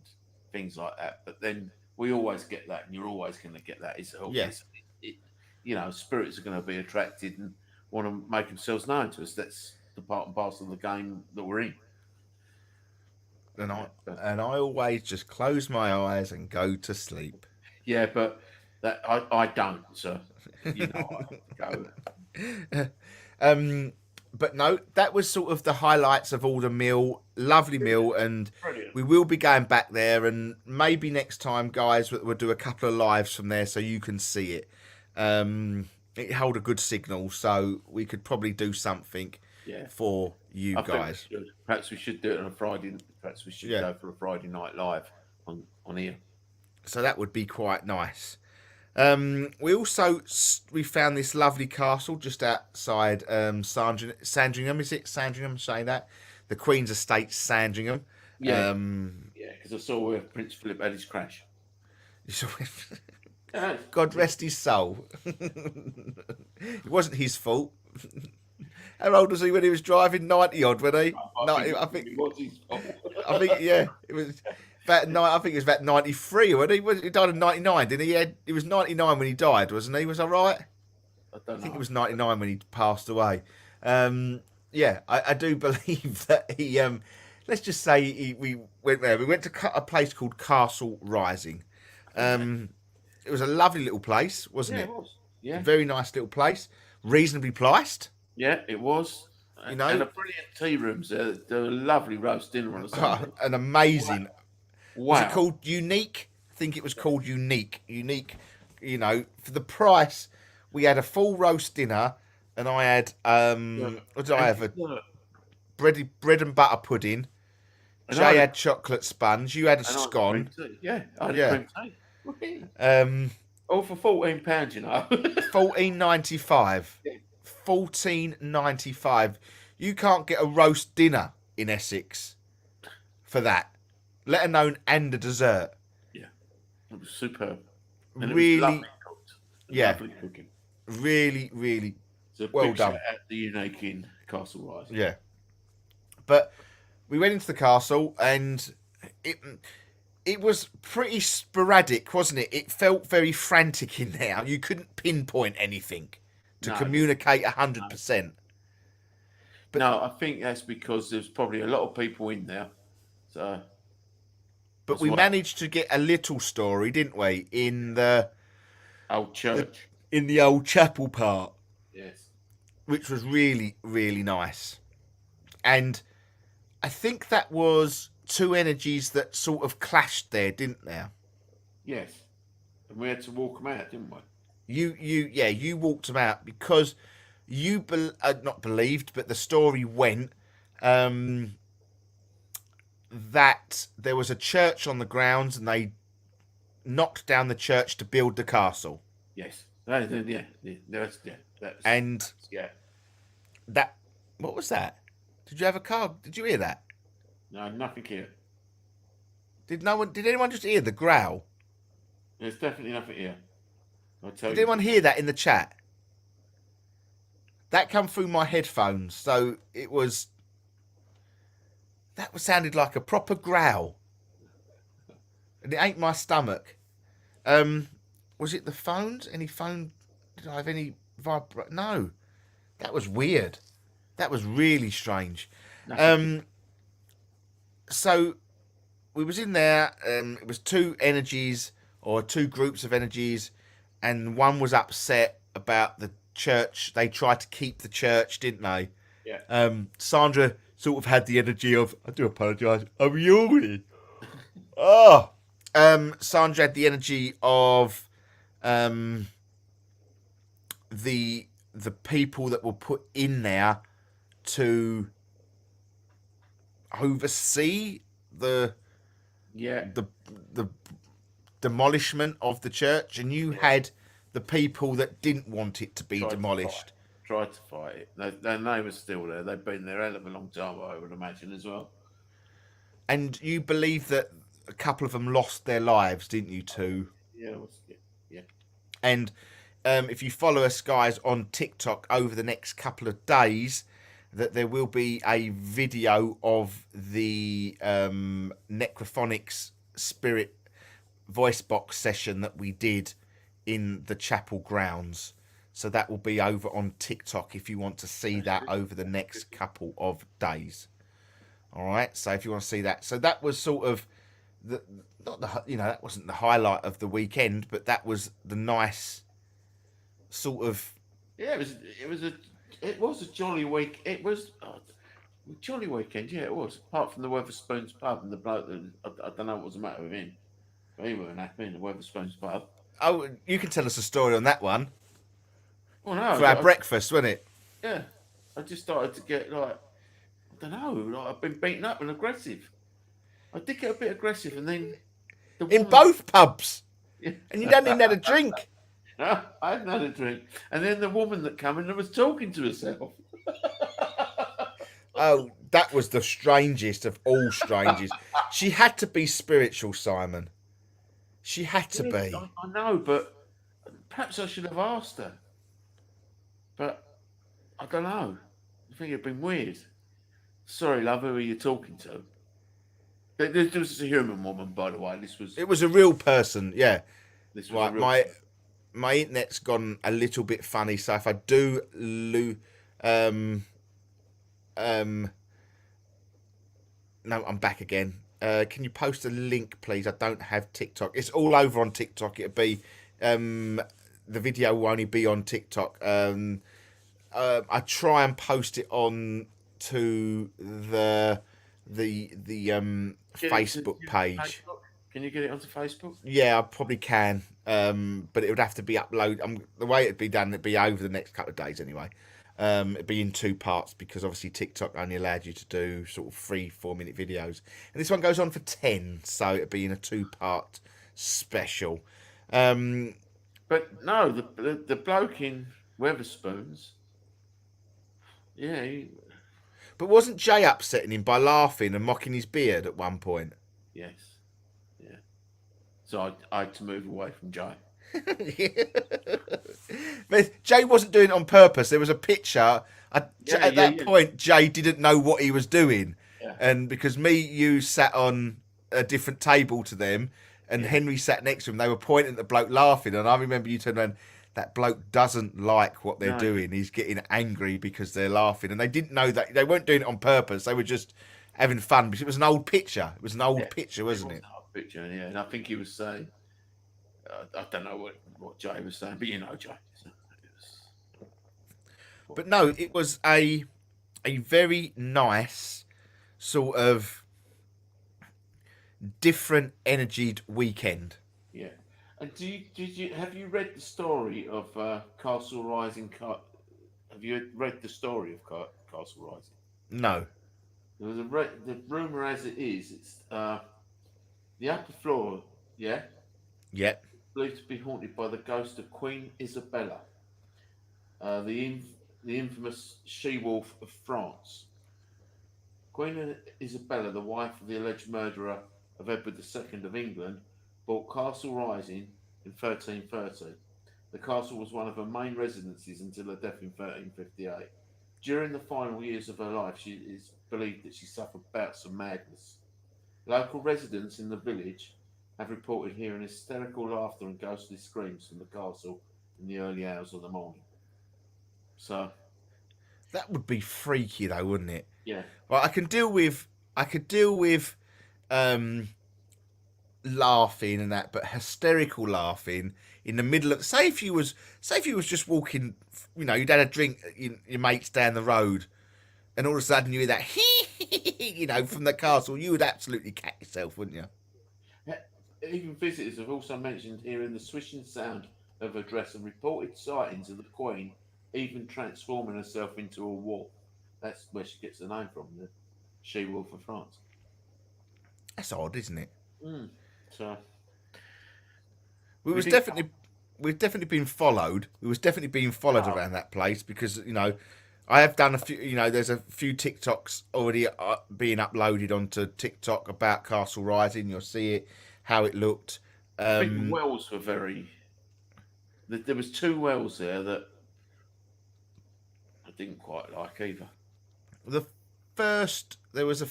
things like that. But then we always get that, and you're always going to get that. Yeah. Spirits are going to be attracted and want to make themselves known to us. That's the part and parcel of the game that we're in. And I always just close my eyes and go to sleep. Yeah, but that I don't, sir. You know, I go. But no, that was sort of the highlights of Alder Mill. Lovely mill, and Brilliant. we will be going back there, and maybe next time, guys, we'll do a couple of lives from there so you can see it. It held a good signal, so we could probably do something for you guys. Perhaps we should do it on a Friday. Perhaps we should go for a Friday night live on here. So that would be quite nice. We found this lovely castle just outside Sandringham. Is it Sandringham? Saying that the Queen's Estate, Sandringham. Yeah, because I saw where Prince Philip had his crash. God rest his soul. It wasn't his fault. How old was he when he was driving? 90 odd, wasn't he? I think it was his fault. I think it was. I think it was about 93, wasn't he? He died in 99, didn't he? He was 99 when he died, wasn't he? Was I right? I think it was 99 when he passed away. I do believe that he. Let's just say we went there. We went to a place called Castle Rising. It was a lovely little place, wasn't it? It was. Yeah. Very nice little place. Reasonably priced. Yeah, it was. And a brilliant tea rooms there. There were a lovely roast dinner on a Sunday. An amazing. Wow. Was it called Unique? I think it was called Unique. Unique, for the price, we had a full roast dinner, and I had what did I have? A bread and butter pudding. Jay had chocolate sponge. You had a scone. I had a cream tea. All for £14, you know. $14.95. $14.95. You can't get a roast dinner in Essex for that, let alone and a dessert. Yeah, it was superb. And really, it was lovely cooked. Lovely cooking. Really, really so well done. At the Unique in Castle Rising. Yeah, but we went into the castle and it was pretty sporadic, wasn't it? It felt very frantic in there. You couldn't pinpoint anything to communicate 100%. But no, I think that's because there's probably a lot of people in there. So, but we managed to get a little story, didn't we? In the old church, in the old chapel part. Yes, which was really, really nice. And I think that was two energies that sort of clashed there, didn't there? Yes, and we had to walk them out, didn't we? You walked them out because you not believed, but the story went that there was a church on the grounds and they knocked down the church to build the castle. Yes, What was that? Did you have a car? Did you hear that? No, nothing here. Did anyone just hear the growl? There's definitely nothing here. Did anyone hear that in the chat? That come through my headphones, so that sounded like a proper growl, and it ain't my stomach. Was it the phones? Any phone? Did I have any vibrate? No, that was weird. That was really strange. So we was in there. It was two energies or two groups of energies, and one was upset about the church. They tried to keep the church, didn't they? Yeah. Sandra sort of had the energy of, I do apologise, I'm yawning. Sandra had the energy of the people that were put in there to oversee the demolishment of the church, and you had the people that didn't want it to be demolished. Tried to fight it. They were still there. They've been there a hell of a long time, I would imagine, as well. And you believe that a couple of them lost their lives, didn't you, too? Yeah. And if you follow us, guys, on TikTok over the next couple of days, that there will be a video of the Necrophonics spirit voice box session that we did in the chapel grounds. So that will be over on TikTok if you want to see that over the next couple of days. All right. So if you want to see that, so that was sort of that wasn't the highlight of the weekend, but that was the nice sort of. Yeah, it was a jolly week. It was a jolly weekend. Yeah, it was. Apart from the Weatherspoons pub and the bloke that I don't know what was the matter with him. But he weren't happy in the Weatherspoons pub. Oh, you can tell us a story on that one. Well, no, for our breakfast, wasn't it? Yeah, I just started to get like, I don't know, like I've been beaten up and aggressive. I did get a bit aggressive, and then in both pubs, yeah. And you hadn't even had a drink. No, I hadn't had a drink, and then the woman that came in was talking to herself. Oh, that was the strangest of all strangers. She had to be spiritual, Simon. She had to be. I know, but perhaps I should have asked her. But I don't know. I think it'd been weird. Sorry, love, who are you talking to? This was a human woman, by the way. It was a real person, yeah. This was a real my internet's gone a little bit funny, so if I do lose, no, I'm back again. Can you post a link, please? I don't have TikTok. It's all over on TikTok. It'll be the video will only be on TikTok. I try and post it on to the Facebook page. Facebook? Can you get it onto Facebook? Yeah, I probably can. But it would have to be uploaded. The way it'd be done, it'd be over the next couple of days anyway. It'd be in 2 parts because obviously TikTok only allowed you to do sort of 3-4 minute videos, and this one goes on for 10, so it'd be in a 2-part special. But no, the bloke in Weatherspoons, yeah. But wasn't Jay upsetting him by laughing and mocking his beard at one point? Yes, yeah. So I had to move away from Jay. But Jay wasn't doing it on purpose. There was a picture. At that point, Jay didn't know what he was doing. Yeah. And because you sat on a different table to them, and Henry sat next to him, they were pointing at the bloke laughing. And I remember you turned around, that bloke doesn't like what they're doing. He's getting angry because they're laughing. And they didn't know that. They weren't doing it on purpose. They were just having fun. Because it was an old picture. It was an old picture, wasn't it? An old picture, yeah. And I think he was saying, I don't know what Jay was saying, but you know Jay. But no, it was a very nice sort of different energied weekend. Yeah. And have you read the story of Castle Rising? Have you read the story of Castle Rising? No. There was the rumor, as it is, it's the upper floor. Yeah. Yeah. Believed to be haunted by the ghost of Queen Isabella, the infamous she-wolf of France. Queen Isabella, the wife of the alleged murderer of Edward II of England, bought Castle Rising in 1330. The castle was one of her main residences until her death in 1358. During the final years of her life, she is believed that she suffered bouts of madness. Local residents in the village have reported hearing hysterical laughter and ghostly screams from the castle in the early hours of the morning. So that would be freaky, though, wouldn't it? Yeah. Well, I could deal with laughing and that, but hysterical laughing in the middle of, say if you was just walking, you'd had a drink, your mates down the road, and all of a sudden you hear that from the castle, you would absolutely cat yourself, wouldn't you? Even visitors have also mentioned hearing the swishing sound of her dress and reported sightings of the Queen even transforming herself into a wolf. That's where she gets the name from, the she-wolf of France. That's odd, isn't it? So we've definitely been followed. We was definitely being followed around that place because I have done a few. There's a few TikToks already being uploaded onto TikTok about Castle Rising. You'll see it, how it looked. I think the wells were very. There was 2 wells there that I didn't quite like either. The first, there was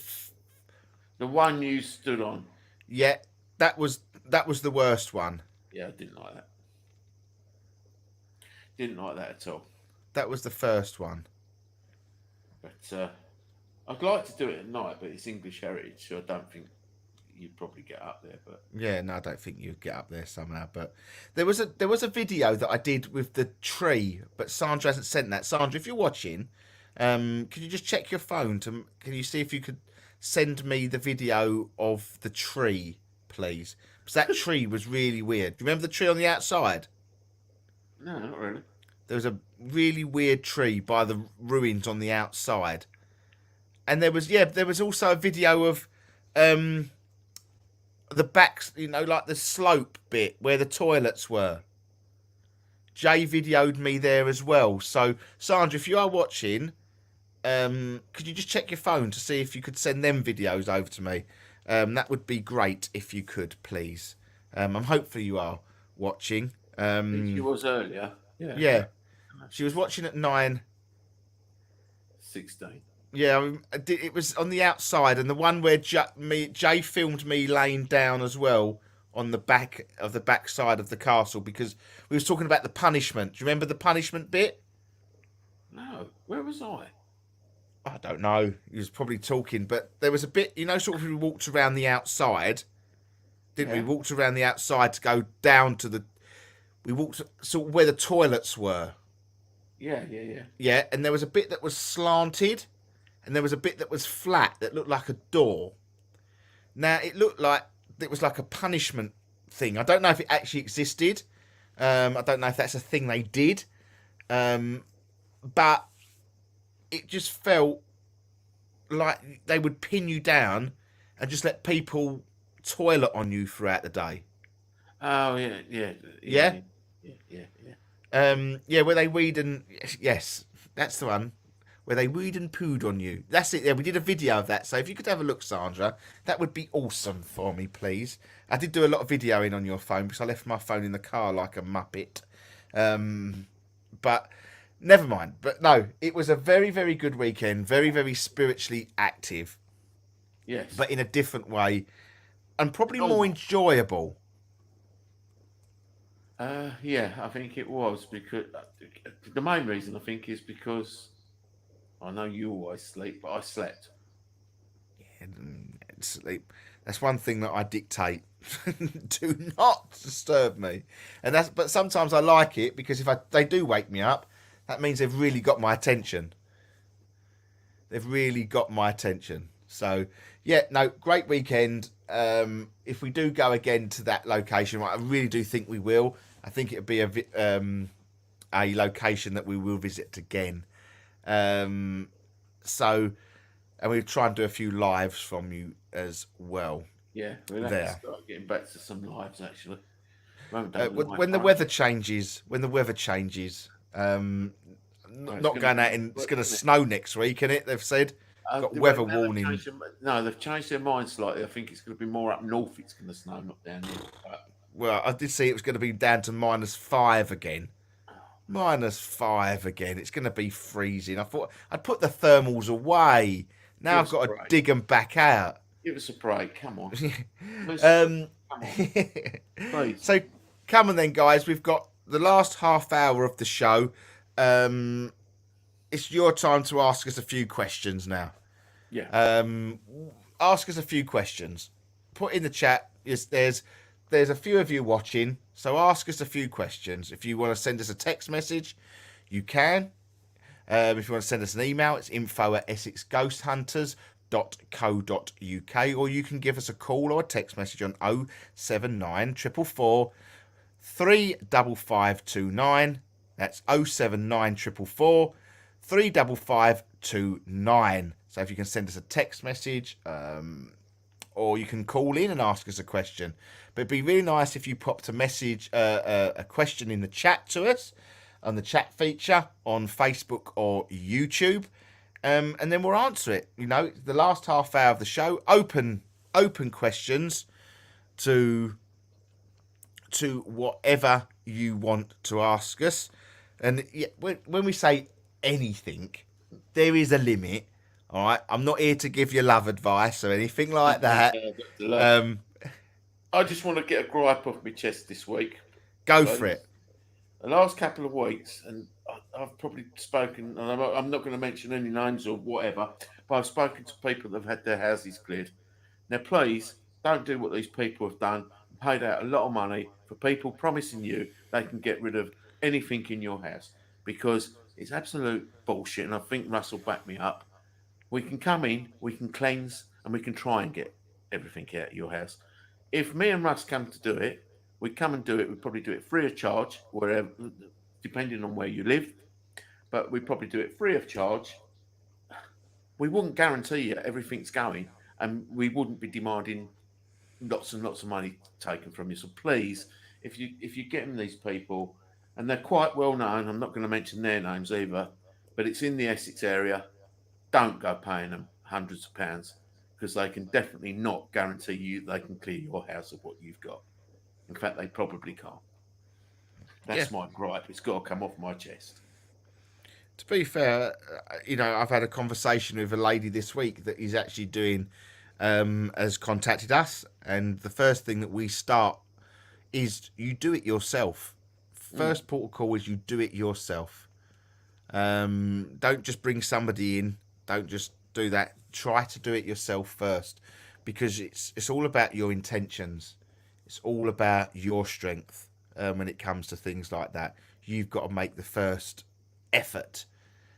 the one you stood on. Yeah, That was the worst one. Yeah, I didn't like that. Didn't like that at all. That was the first one. But I'd like to do it at night, but it's English heritage, so I don't think you'd probably get up there. But yeah, no, I don't think you'd get up there somehow. But there was a video that I did with the tree, but Sandra hasn't sent that. Sandra, if you're watching, could you just check your phone can you see if you could send me the video of the tree, please? Because that tree was really weird. Do you remember the tree on the outside? no, not really. There was a really weird tree by the ruins on the outside. And there was also a video of the back, like the slope bit where the toilets were. Jay videoed me there as well. So, Sandra, if you are watching, could you just check your phone to see if you could send them videos over to me? That would be great if you could, please. I'm hopefully you are watching. She was earlier. Yeah. She was watching at 9. 16. Yeah, it was on the outside, and the one where Jay filmed me laying down as well on the back side of the castle, because we was talking about the punishment. Do you remember the punishment bit? No, where was I? I don't know. He was probably talking, but there was a bit, sort of we walked around the outside, didn't we? We walked around the outside to go down to we walked sort of where the toilets were. Yeah. Yeah, and there was a bit that was slanted, and there was a bit that was flat that looked like a door. Now, it looked like it was like a punishment thing. I don't know if it actually existed. I don't know if that's a thing they did. But it just felt like they would pin you down and just let people toilet on you throughout the day. Oh, yeah. Yeah? Yeah. Where they weed and... Yes, that's the one. Where they weed and pooed on you. That's it. Yeah, we did a video of that. So if you could have a look, Sandra, that would be awesome for me, please. I did do a lot of videoing on your phone because I left my phone in the car like a muppet. But never mind. But no, it was a very, very good weekend. Very, very spiritually active. Yes. But in a different way. And probably more enjoyable. Yeah, I think it was because... the main reason, I think, is because... I know you always sleep, but I slept. Yeah, sleep. That's one thing that I dictate. Do not disturb me. But sometimes I like it because if they do wake me up, that means they've really got my attention. They've really got my attention. So, yeah, no, great weekend. If we do go again to that location, I really do think we will. I think it'll be a location that we will visit again. And we'll try and do a few lives from you as well. Yeah, we'll have to start getting back to some lives actually. When the weather changes, not going out in. It's going to snow next week, isn't it? They've said got weather warning. They've changed their mind slightly. I think it's going to be more up north. It's going to snow, not down here. Well, I did see it was going to be down to -5 again. -5 again. It's going to be freezing. I thought I'd put the thermals away. Now I've got to dig them back out. Give us a break. Come on. Come on. So come on then, guys. We've got the last half hour of the show. It's your time to ask us a few questions now. Yeah. Ask us a few questions. Put in the chat. There's a few of you watching, so ask us a few questions. If you want to send us a text message, you can. If you want to send us an email, it's info@essexghosthunters.co.uk, or you can give us a call or a text message on 079 444 35529. That's 079 444 35529. So if you can send us a text message, or you can call in and ask us a question. But it'd be really nice if you popped a message, a question in the chat to us on the chat feature on Facebook or YouTube, and then we'll answer it. The last half hour of the show, open questions to whatever you want to ask us. And when we say anything, there is a limit. All right, I'm not here to give you love advice or anything like that. I just want to get a gripe off my chest this week. Go So, for it. The last couple of weeks, and I've probably spoken, and I'm not going to mention any names or whatever, but I've spoken to people that have had their houses cleared. Now, please don't do what these people have done and paid out a lot of money for people promising you they can get rid of anything in your house, because it's absolute bullshit. And I think Russell backed me up. We can come in, we can cleanse, and we can try and get everything out of your house. If me and Russ come to do it, we come and do it. We probably do it free of charge, wherever, depending on where you live. But we probably do it free of charge. We wouldn't guarantee you everything's going, and we wouldn't be demanding lots and lots of money taken from you. So please, if you're getting these people, and they're quite well known, I'm not going to mention their names either, but it's in the Essex area, don't go paying them hundreds of pounds, because they can definitely not guarantee you they can clear your house of what you've got. In fact, they probably can't. That's my gripe. It's got to come off my chest. To be fair, I've had a conversation with a lady this week that is actually doing, has contacted us, and the first thing that we start is you do it yourself. First port of call is you do it yourself. Don't just bring somebody in. Don't just do that. Try to do it yourself first, because it's all about your intentions. It's all about your strength when it comes to things like that. You've got to make the first effort,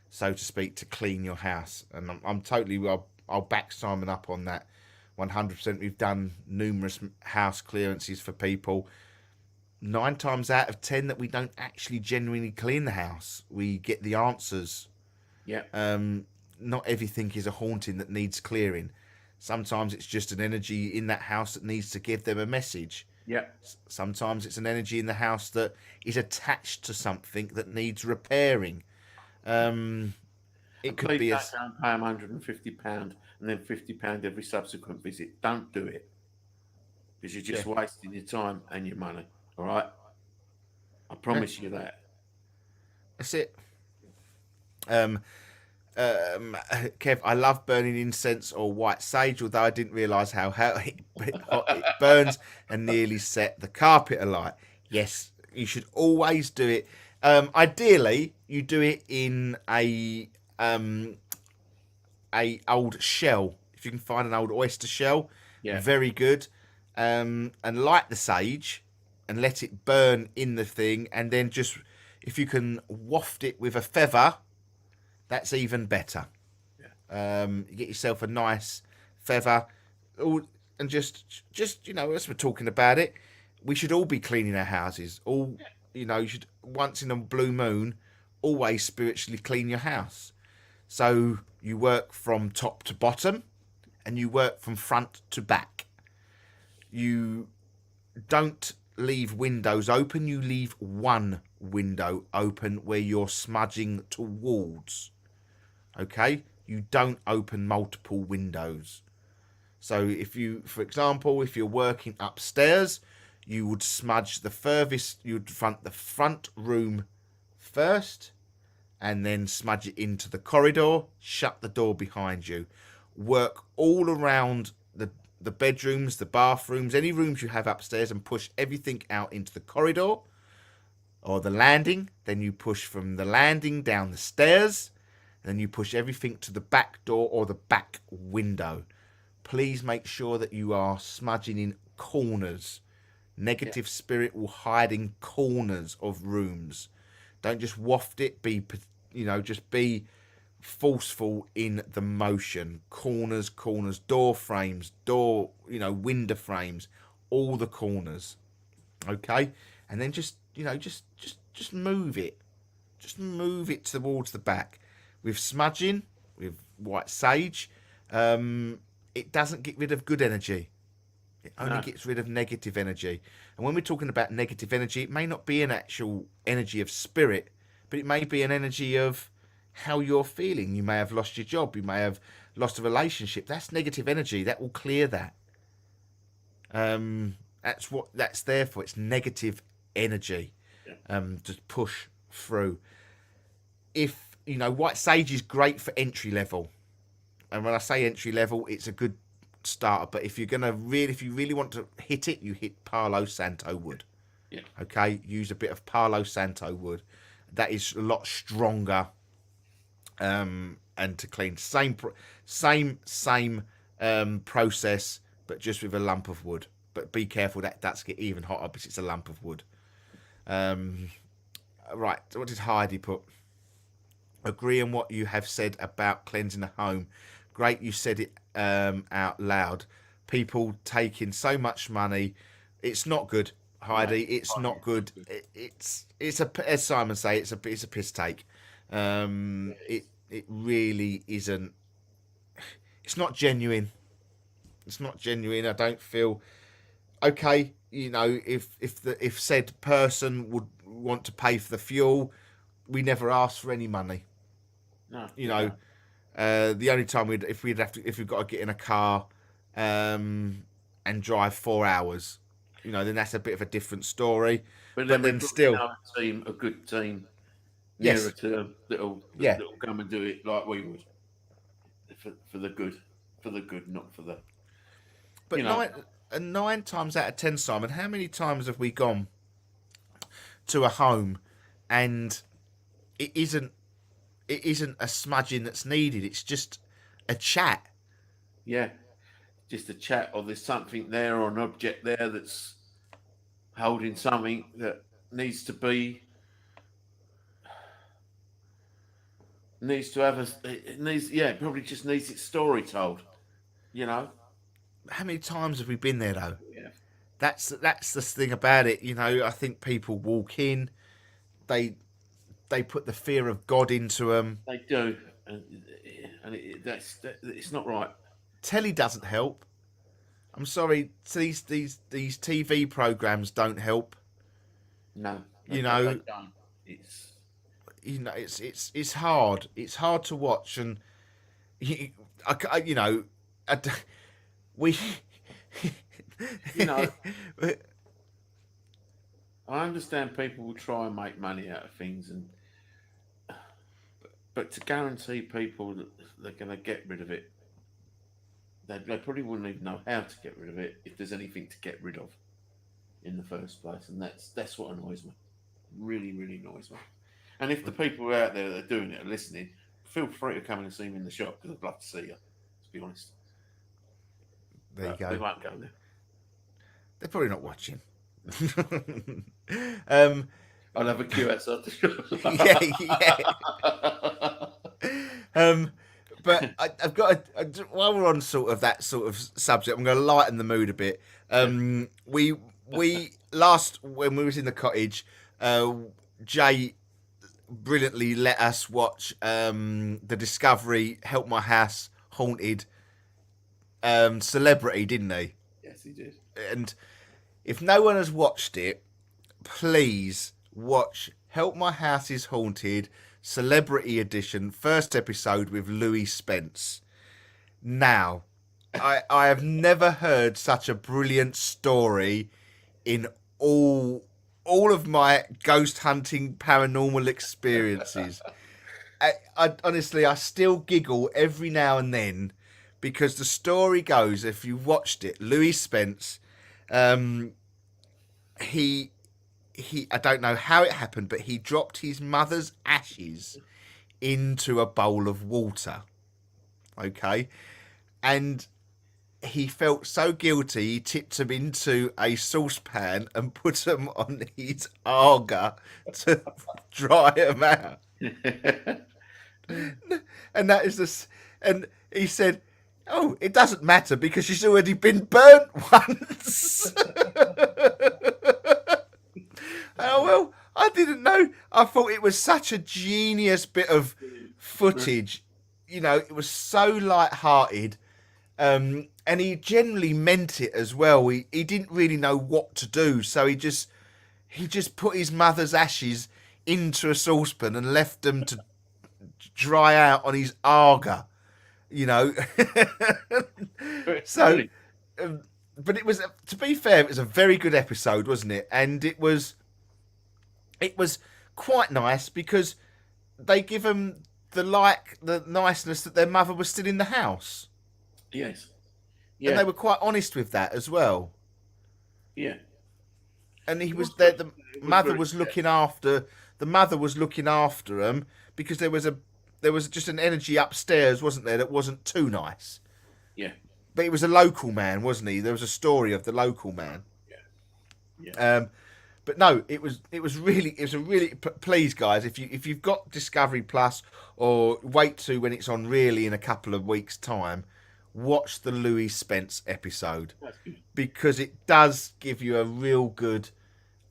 so to speak, to clean your house. And I'm totally, I'll back Simon up on that 100%. We've done numerous house clearances for people. 9 times out of 10 that we don't actually genuinely clean the house. We get the answers. Yeah. Not everything is a haunting that needs clearing. Sometimes it's just an energy in that house that needs to give them a message. Yeah. Sometimes it's an energy in the house that is attached to something that needs repairing. It could be don't pay them £150 and then £50 every subsequent visit. Don't do it, because you're just wasting your time and your money. All right, I promise you that. That's it. Kev, I love burning incense or white sage, although I didn't realise how hot it burns and nearly set the carpet alight. Yes, you should always do it. Ideally, you do it in a old shell. If you can find an old oyster shell, very good. And light the sage and let it burn in the thing, and then just, if you can waft it with a feather, that's even better. You get yourself a nice feather, and just as we're talking about it, we should all be cleaning our houses. You should, once in a blue moon, always spiritually clean your house. So you work from top to bottom, and you work from front to back. You don't leave windows open. You leave one window open where you're smudging towards. Okay, you don't open multiple windows. So if you, for example, if you're working upstairs, you would smudge the front room first, and then smudge it into the corridor, shut the door behind you. Work all around the bedrooms, the bathrooms, any rooms you have upstairs, and push everything out into the corridor or the landing. Then you push from the landing down the stairs, and then you push everything to the back door or the back window. Please make sure that you are smudging in corners. Negative spirit will hide in corners of rooms. Don't just waft it. Just be forceful in the motion. Corners, door frames, window frames, all the corners. Okay, and then just move it. Just move it towards the back. With smudging, with white sage, it doesn't get rid of good energy. It only gets rid of negative energy. And when we're talking about negative energy, it may not be an actual energy of spirit, but it may be an energy of how you're feeling. You may have lost your job. You may have lost a relationship. That's negative energy. That will clear that. That's what that's there for. It's negative energy. To push through. White sage is great for entry level. And when I say entry level, it's a good starter. But if you really want to hit it, you hit Palo Santo wood. Yeah. Okay, use a bit of Palo Santo wood. That is a lot stronger. And to clean, same process, but just with a lump of wood. But be careful that's get even hotter because it's a lump of wood. Right, what did Heidi put? Agree on what you have said about cleansing the home. Great, you said it out loud. People taking so much money. It's not good, Heidi. It's not good. It's a, as Simon say, it's a piss take. It really isn't. It's not genuine. It's not genuine. I don't feel okay. You know, if said person would want to pay for the fuel, we never asked for any money. No, you know, the only time if we've got to get in a car, and drive 4 hours, you know, then that's a bit of a different story. But then still, a good team, yes, nearer to that'll come and do it like we would, for the good, not for the. But nine times out of 10, Simon, how many times have we gone to a home and it isn't a smudging that's needed? It's just a chat. Yeah, just a chat, or there's something there, or an object there that's holding something that needs to be. Probably just needs its story told. You know. How many times have we been there though? Yeah. That's the thing about it. You know, I think people walk in, they put the fear of God into them. They do, and it's not right. Telly doesn't help. I'm sorry, these TV programs don't help. No, you know, they don't. It's hard. It's hard to watch, and we, you know, I understand people will try and make money out of things, but to guarantee people that they're going to get rid of it, they probably wouldn't even know how to get rid of it if there's anything to get rid of in the first place, and that's what annoys me. Really, really annoys me. And if the people out there that are doing it are listening, feel free to come and see me in the shop because I'd love to see you. To be honest. There you go. They won't go there. They're probably not watching. I'll have a queue outside the shop. But I've got while we're on sort of that sort of subject, I'm going to lighten the mood a bit. We last when we was in the cottage, Jay brilliantly let us watch the Discovery Help My House Haunted Celebrity, didn't he? Yes, he did. And if no one has watched it, please watch Help My House is Haunted Celebrity Edition, first episode with Louis Spence. Now, I have never heard such a brilliant story in all of my ghost hunting paranormal experiences. I honestly, I still giggle every now and then because the story goes, if you watched it, Louis Spence, he I don't know how it happened, but he dropped his mother's ashes into a bowl of water. Okay. And he felt so guilty, he tipped them into a saucepan and put them on his Aga to dry them out. And that is this. And he said, "Oh, it doesn't matter because she's already been burnt once." Oh, well, I didn't know. I thought it was such a genius bit of footage. You know, it was so light-hearted. And he generally meant it as well. He didn't really know what to do, so he just put his mother's ashes into a saucepan and left them to dry out on his Aga, you know. So, but it was, to be fair, it was a very good episode, wasn't it? And it was quite nice because they give them the niceness that their mother was still in the house. Yes. Yeah. And they were quite honest with that as well. Yeah. And he was was there. very- The it was mother very was sad. looking after. The mother was looking after him because there was just an energy upstairs, wasn't there? That wasn't too nice. Yeah. But he was a local man, wasn't he? There was a story of the local man. Yeah. But no, it was a really please guys, if you've got Discovery Plus, or wait to when it's on really in a couple of weeks' time, watch the Louis Spence episode, That's good. because it does give you a real good.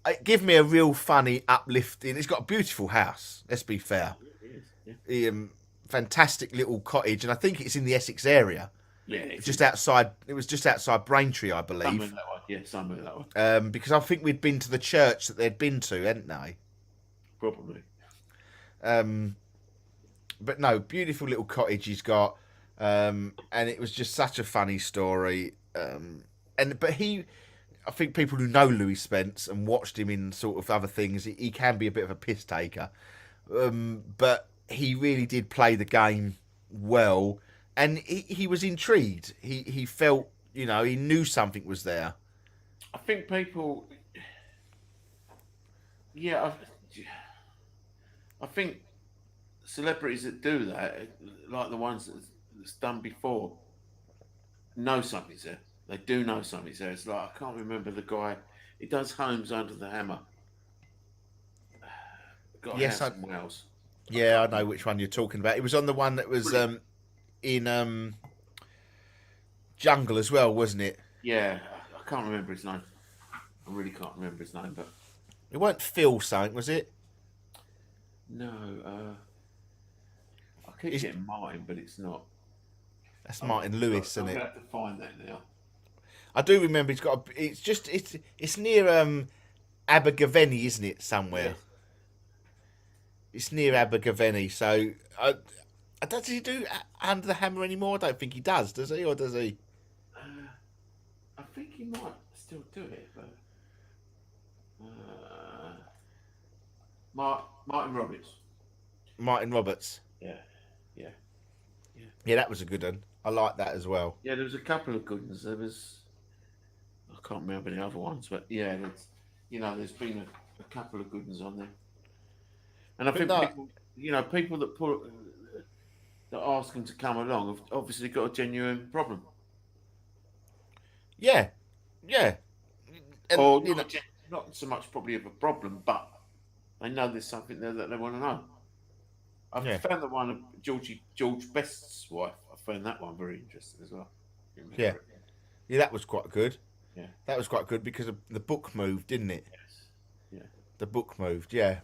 It give me a real funny, uplifting. It's got a beautiful house. Let's be fair. It is. Yeah. Fantastic little cottage, and I think it's in the Essex area. Yeah. It's Just outside. It was just outside Braintree, I somewhere believe. that way. Yeah, somewhere that way. Because I think we'd been to the church that they'd been to, hadn't they? Probably. But no, beautiful little cottage he's got, and it was just such a funny story. But I think people who know Louis Spence and watched him in sort of other things, he can be a bit of a piss taker, but he really did play the game well, and he was intrigued. He felt, he knew something was there. I think people. Yeah, I think celebrities that do that, like the ones that's done before, know something's there. They do know something's there. It's like, I can't remember the guy. He does Homes Under the Hammer. Got a Yes, house in Wales. Yeah, I know which one you're talking about. It was on the one that was in Jungle as well, wasn't it? Yeah, I can't remember his name. I really can't remember his name, but It weren't Phil something, was it? no. I keep It's- getting Martin, but it's not. That's Martin Lewis, I'm isn't gonna it? have to find that now. I do remember he's got. It's near Abergavenny, isn't it? Somewhere. Yes. It's near Abergavenny. So, does he do Under the Hammer anymore? I don't think he does he? Or does he? I think he might still do it, but Martin Roberts. Martin Roberts. Yeah, Yeah, that was a good one. I like that as well. yeah. There was a couple of good ones. There was, I can't remember the other ones, but yeah, there's been a couple of good ones on there. And I But think no- people that ask him to come along have obviously got a genuine problem, Yeah, yeah. And, or you know, not so much probably of a problem, but they know there's something there that they want to know. I've Yeah. found the one of George Best's wife. I found that one very interesting as well. You remember Yeah. it? yeah, that was quite good. Yeah. That was quite good because the book moved, didn't it? Yes. Yeah. The book moved. Yeah,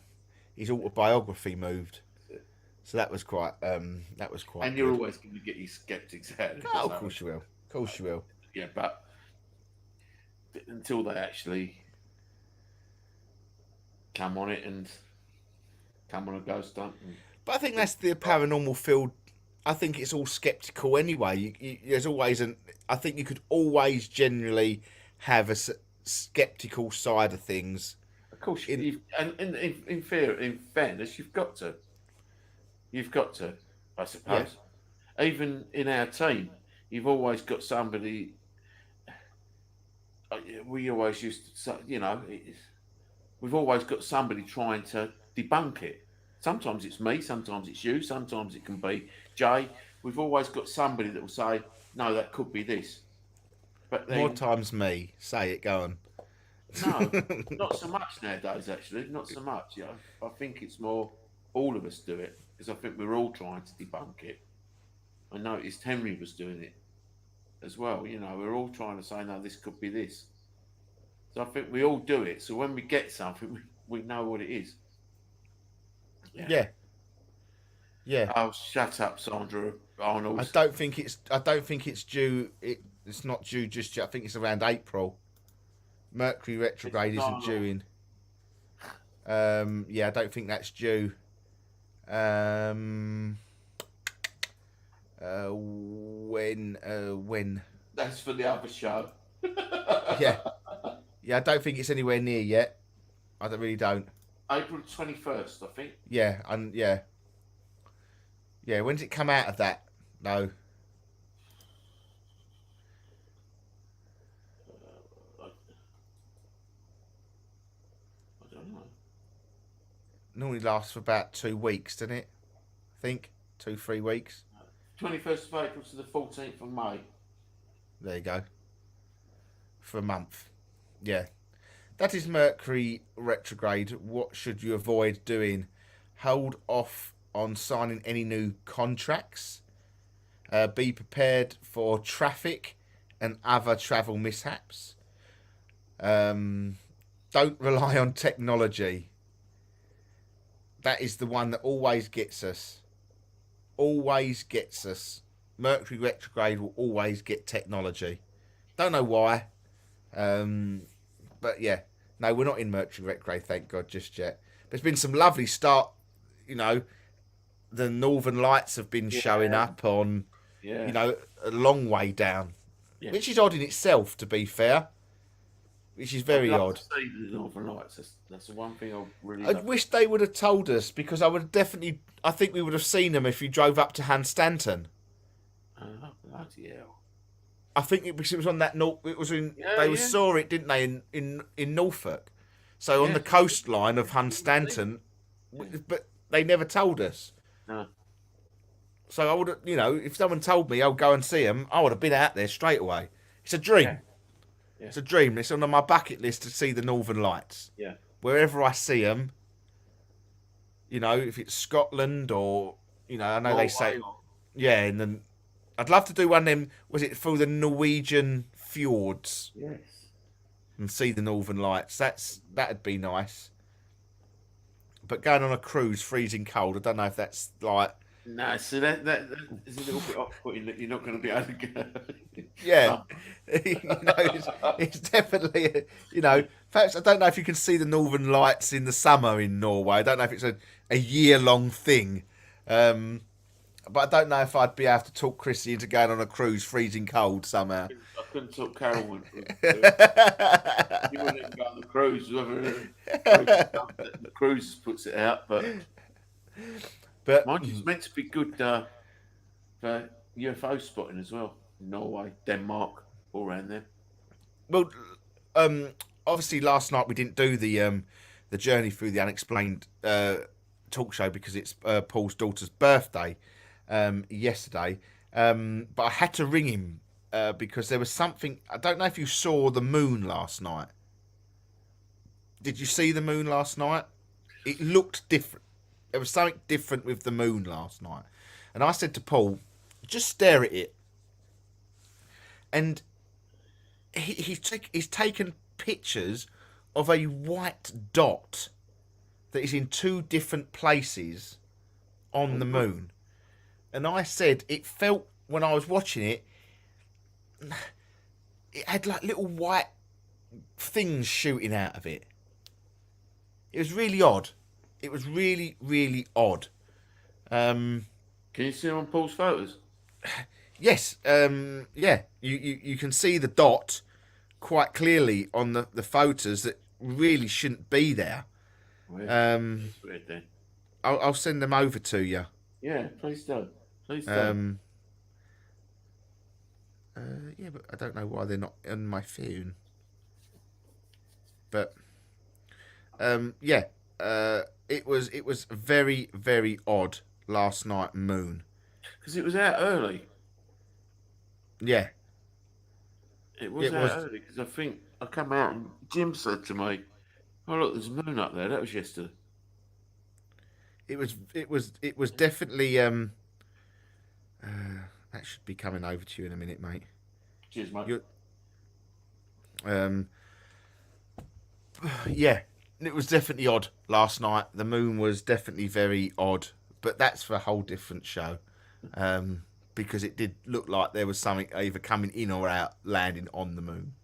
his autobiography moved. That's it. So that was quite. That was quite. And you're good. always going to get your skeptics out. of it, Oh, so- of course you will. Of course you will. Yeah, but until they actually come on it and come on a ghost hunt. But I think that's the paranormal field. I think it's all skeptical anyway. There's always I think you could always generally have a skeptical side of things. Of course, and in fairness, you've got to. You've got to, I suppose. Even in our team, you've always got somebody. We always used to, we've always got somebody trying to debunk it. Sometimes it's me, sometimes it's you, sometimes it can be Jay. We've always got somebody that will say, "No, that could be this." But then, More times me. Say it. Go on. no, not so much nowadays. Actually, not so much. I think it's more all of us do it because I think we're all trying to debunk it. I noticed Henry was doing it as well. We're all trying to say, "No, this could be this." So I think we all do it. So when we get something, we know what it is. Yeah. Yeah. Oh, shut up, Sandra Arnold. I don't think it's due. It's not due just yet. I think it's around April. Mercury retrograde It's isn't not. due in. Yeah, I don't think that's due. When? That's for the other show. Yeah, yeah. I don't think it's anywhere near yet. I really don't. April 21st, I think. Yeah, and yeah. When does it come out of that? No. normally lasts for about 2 weeks, doesn't it? I think 2-3 weeks. 21st of April to the 14th of May. There you go. For a month. Yeah. That is Mercury retrograde. What should you avoid doing? Hold off on signing any new contracts. Be prepared for traffic and other travel mishaps. Don't rely on technology. That is the one that always gets us. Always gets us. Mercury retrograde will always get technology. Don't know why. But yeah. No, we're not in Mercury retrograde, thank God, just yet. There's been some lovely start, you know, the Northern Lights have been showing up on, you know, a long way down. Yeah. Which is odd in itself, to be fair. Which is very odd. To see the Northern Lights. That's the one thing I really I wish they would have told us, because I think we would have seen them if you drove up to Hanstanton. Oh, bloody hell. I think it was on that saw it, didn't they, in Norfolk. So on the coastline of Hunstanton, but they never told us. No. So I would have, you know, if someone told me I'll go and see them, I would have been out there straight away. It's a dream. Yeah. Yeah. It's a dream. It's on my bucket list to see the Northern Lights. Yeah. Wherever I see them, you know, if it's Scotland or, you know, I know they say, yeah, and then I'd love to do one of them. Was it through the Norwegian fjords? Yes. And see the Northern Lights. That'd be nice. But going on a cruise, freezing cold, I don't know if that's like. No, so that is a little bit off-putting that you're not going to be able to go. Yeah, you know, it's definitely, you know. Perhaps I don't know if you can see the Northern Lights in the summer in Norway. I don't know if it's a year-long thing. But I don't know if I'd be able to talk Chrissy into going on a cruise freezing cold somehow. I couldn't talk Carol into you wouldn't even go on the cruise, whether the cruise puts it out, but mind you, it's meant to be good for UFO spotting as well. Norway, Denmark, all around there. Well, obviously last night we didn't do the journey through the unexplained talk show because it's Paul's daughter's birthday. Yesterday, but I had to ring him because there was something. I don't know if you saw the moon last night. Did you see the moon last night? It looked different. There was something different with the moon last night, and I said to Paul, "Just stare at it." And he's taken pictures of a white dot that is in 2 different places on the moon. And I said, it felt, when I was watching it, it had like little white things shooting out of it. It was really odd. It was really, really odd. Can you see them on Paul's photos? Yes. Yeah. You can see the dot quite clearly on the photos that really shouldn't be there. Weird. Weird then. I'll send them over to you. Yeah, please do. Please do. Yeah, but I don't know why they're not on my phone. But yeah, it was very, very odd last night moon. Because it was out early. Yeah. It was early because I think I come out and Jim said to me, "Oh look, there's a moon up there." That was yesterday. It was definitely that should be coming over to you in a minute, mate. Cheers, mate. Yeah, it was definitely odd last night. The moon was definitely very odd, but that's for a whole different show. Because it did look like there was something either coming in or out, landing on the moon.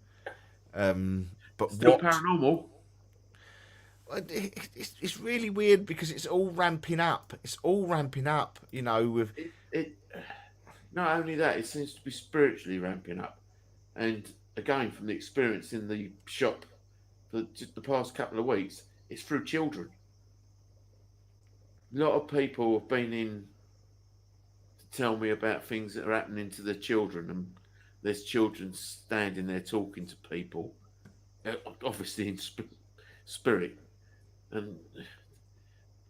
But still paranormal. It's really weird because it's all ramping up. It's all ramping up, you know. With it not only that, it seems to be spiritually ramping up. And again, from the experience in the shop for just the past couple of weeks, it's through children. A lot of people have been in to tell me about things that are happening to their children, and there's children standing there talking to people, obviously in spirit. And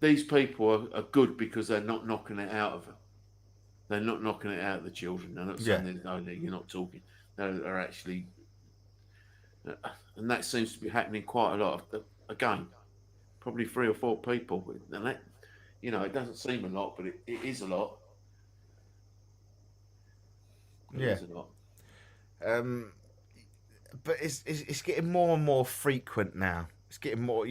these people are good because they're not knocking it out of them. They're not knocking it out of the children. They're not saying, "No, you're not talking." No, they're actually, and that seems to be happening quite a lot. Again, probably 3 or 4 people, and that, it doesn't seem a lot, but it is a lot. It is a lot. But it's getting more and more frequent now. It's getting more,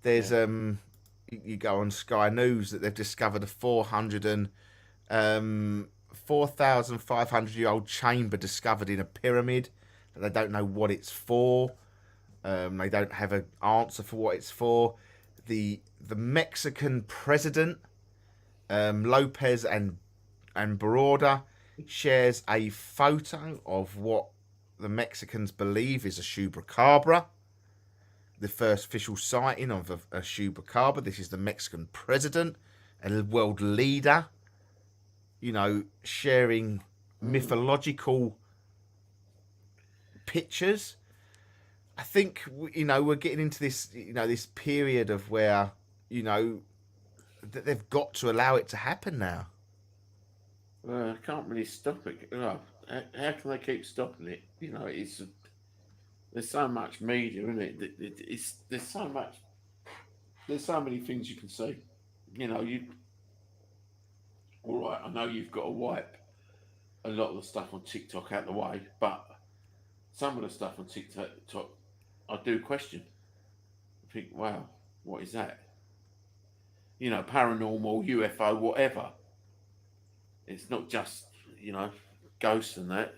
there's you go on Sky News that they've discovered a 4,500-year-old chamber discovered in a pyramid, that they don't know what it's for. They don't have an answer for what it's for. The Mexican president, Lopez and Obrador, shares a photo of what the Mexicans believe is a chupacabra. The first official sighting of a chupacabra. This is the Mexican president, a world leader, sharing mythological pictures. I think, we're getting into this, this period of where, that they've got to allow it to happen now. Well, I can't really stop it. How can they keep stopping it? There's so much media, isn't it? There's so many things you can see. All right, I know you've got to wipe a lot of the stuff on TikTok out the way, but some of the stuff on TikTok, I do question. I think, wow, what is that? Paranormal, UFO, whatever. It's not just, ghosts and that.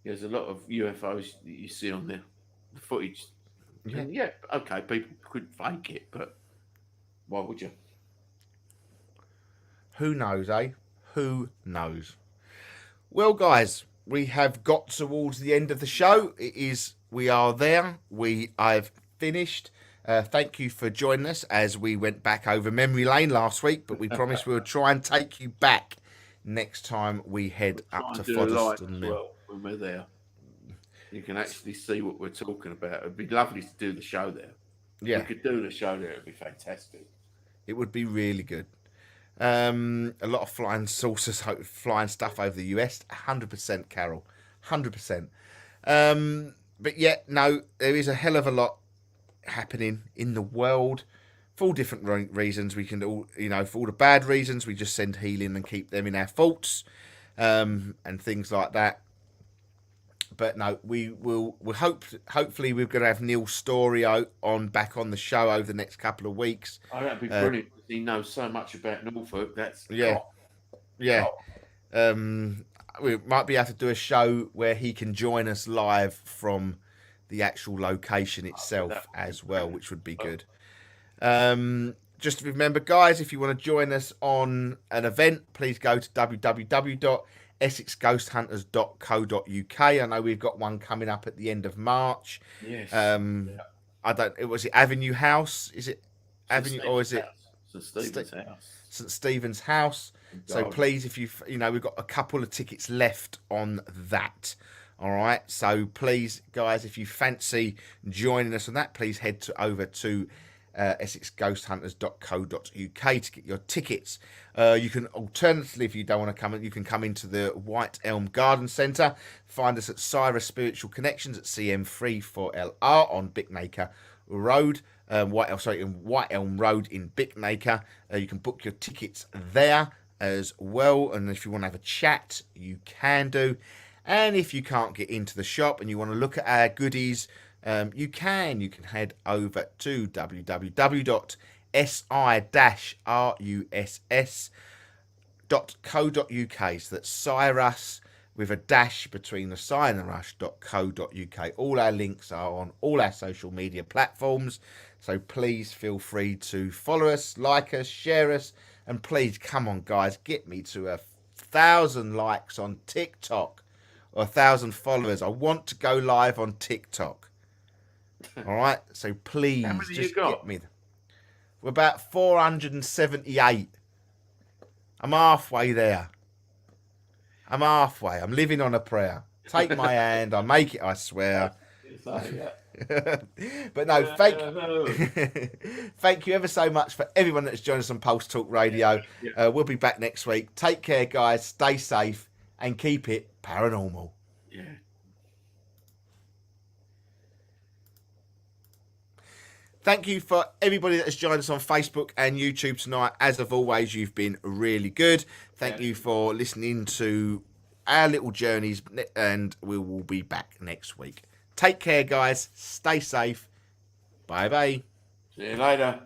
There's a lot of UFOs that you see on the footage. Yeah. And okay, people could fake it, but why would you? Who knows, eh? Who knows? Well, guys, we have got towards the end of the show. We are there. I've finished. Thank you for joining us as we went back over memory lane last week, but we promised we would try and take you back next time we head up to Foddeston Mill. When we're there, you can actually see what we're talking about. It'd be lovely to do the show there. Yeah, we could do the show there. It'd be fantastic. It would be really good. A lot of flying saucers, flying stuff over the US. 100%, Carol. 100%. But no, there is a hell of a lot happening in the world for all different reasons. We can all, for all the bad reasons, we just send healing and keep them in our thoughts, and things like that. But no, hopefully we're going to have Neil Story back on the show over the next couple of weeks. Oh, that'd be brilliant. He knows so much about Norfolk. That's yeah. We might be able to do a show where he can join us live from the actual location itself as well, which would be good. Just remember, guys, if you want to join us on an event, please go to www.essexghosthunters.co.uk. I know we've got one coming up at the end of March. Yes. Was it Avenue House? Is it Avenue or is it St. Stephen's House? St. Stephen's House. So please, if we've got a couple of tickets left on that. All right. So please, guys, if you fancy joining us on that, please head over to essexghosthunters.co.uk to get your tickets. You can alternatively, if you don't want to come in, you can come into the White Elm Garden Centre. Find us at Cyrus Spiritual Connections at CM34LR on Bicknaker Road. White Elm Road in Bicknaker. You can book your tickets there as well. And if you want to have a chat, you can do. And if you can't get into the shop and you want to look at our goodies, you can head over to www.si-russ.co.uk. So that's Cyrus with a dash between the sign and rush.co.uk. All our links are on all our social media platforms. So please feel free to follow us, like us, share us, and please, come on, guys, get me to 1,000 likes on TikTok or 1,000 followers. I want to go live on TikTok. All right, so please just get me. We're about 478. I'm halfway there. I'm living on a prayer. Take my hand. I'll make it, I swear. So, yeah. But no, thank you ever so much for everyone that's joined us on Pulse Talk Radio. We'll be back next week. Take care, guys. Stay safe and keep it paranormal. Yeah. Thank you for everybody that has joined us on Facebook and YouTube tonight. As of always, you've been really good. Thank you for listening to our little journeys, and we will be back next week. Take care, guys. Stay safe. Bye-bye. See you later.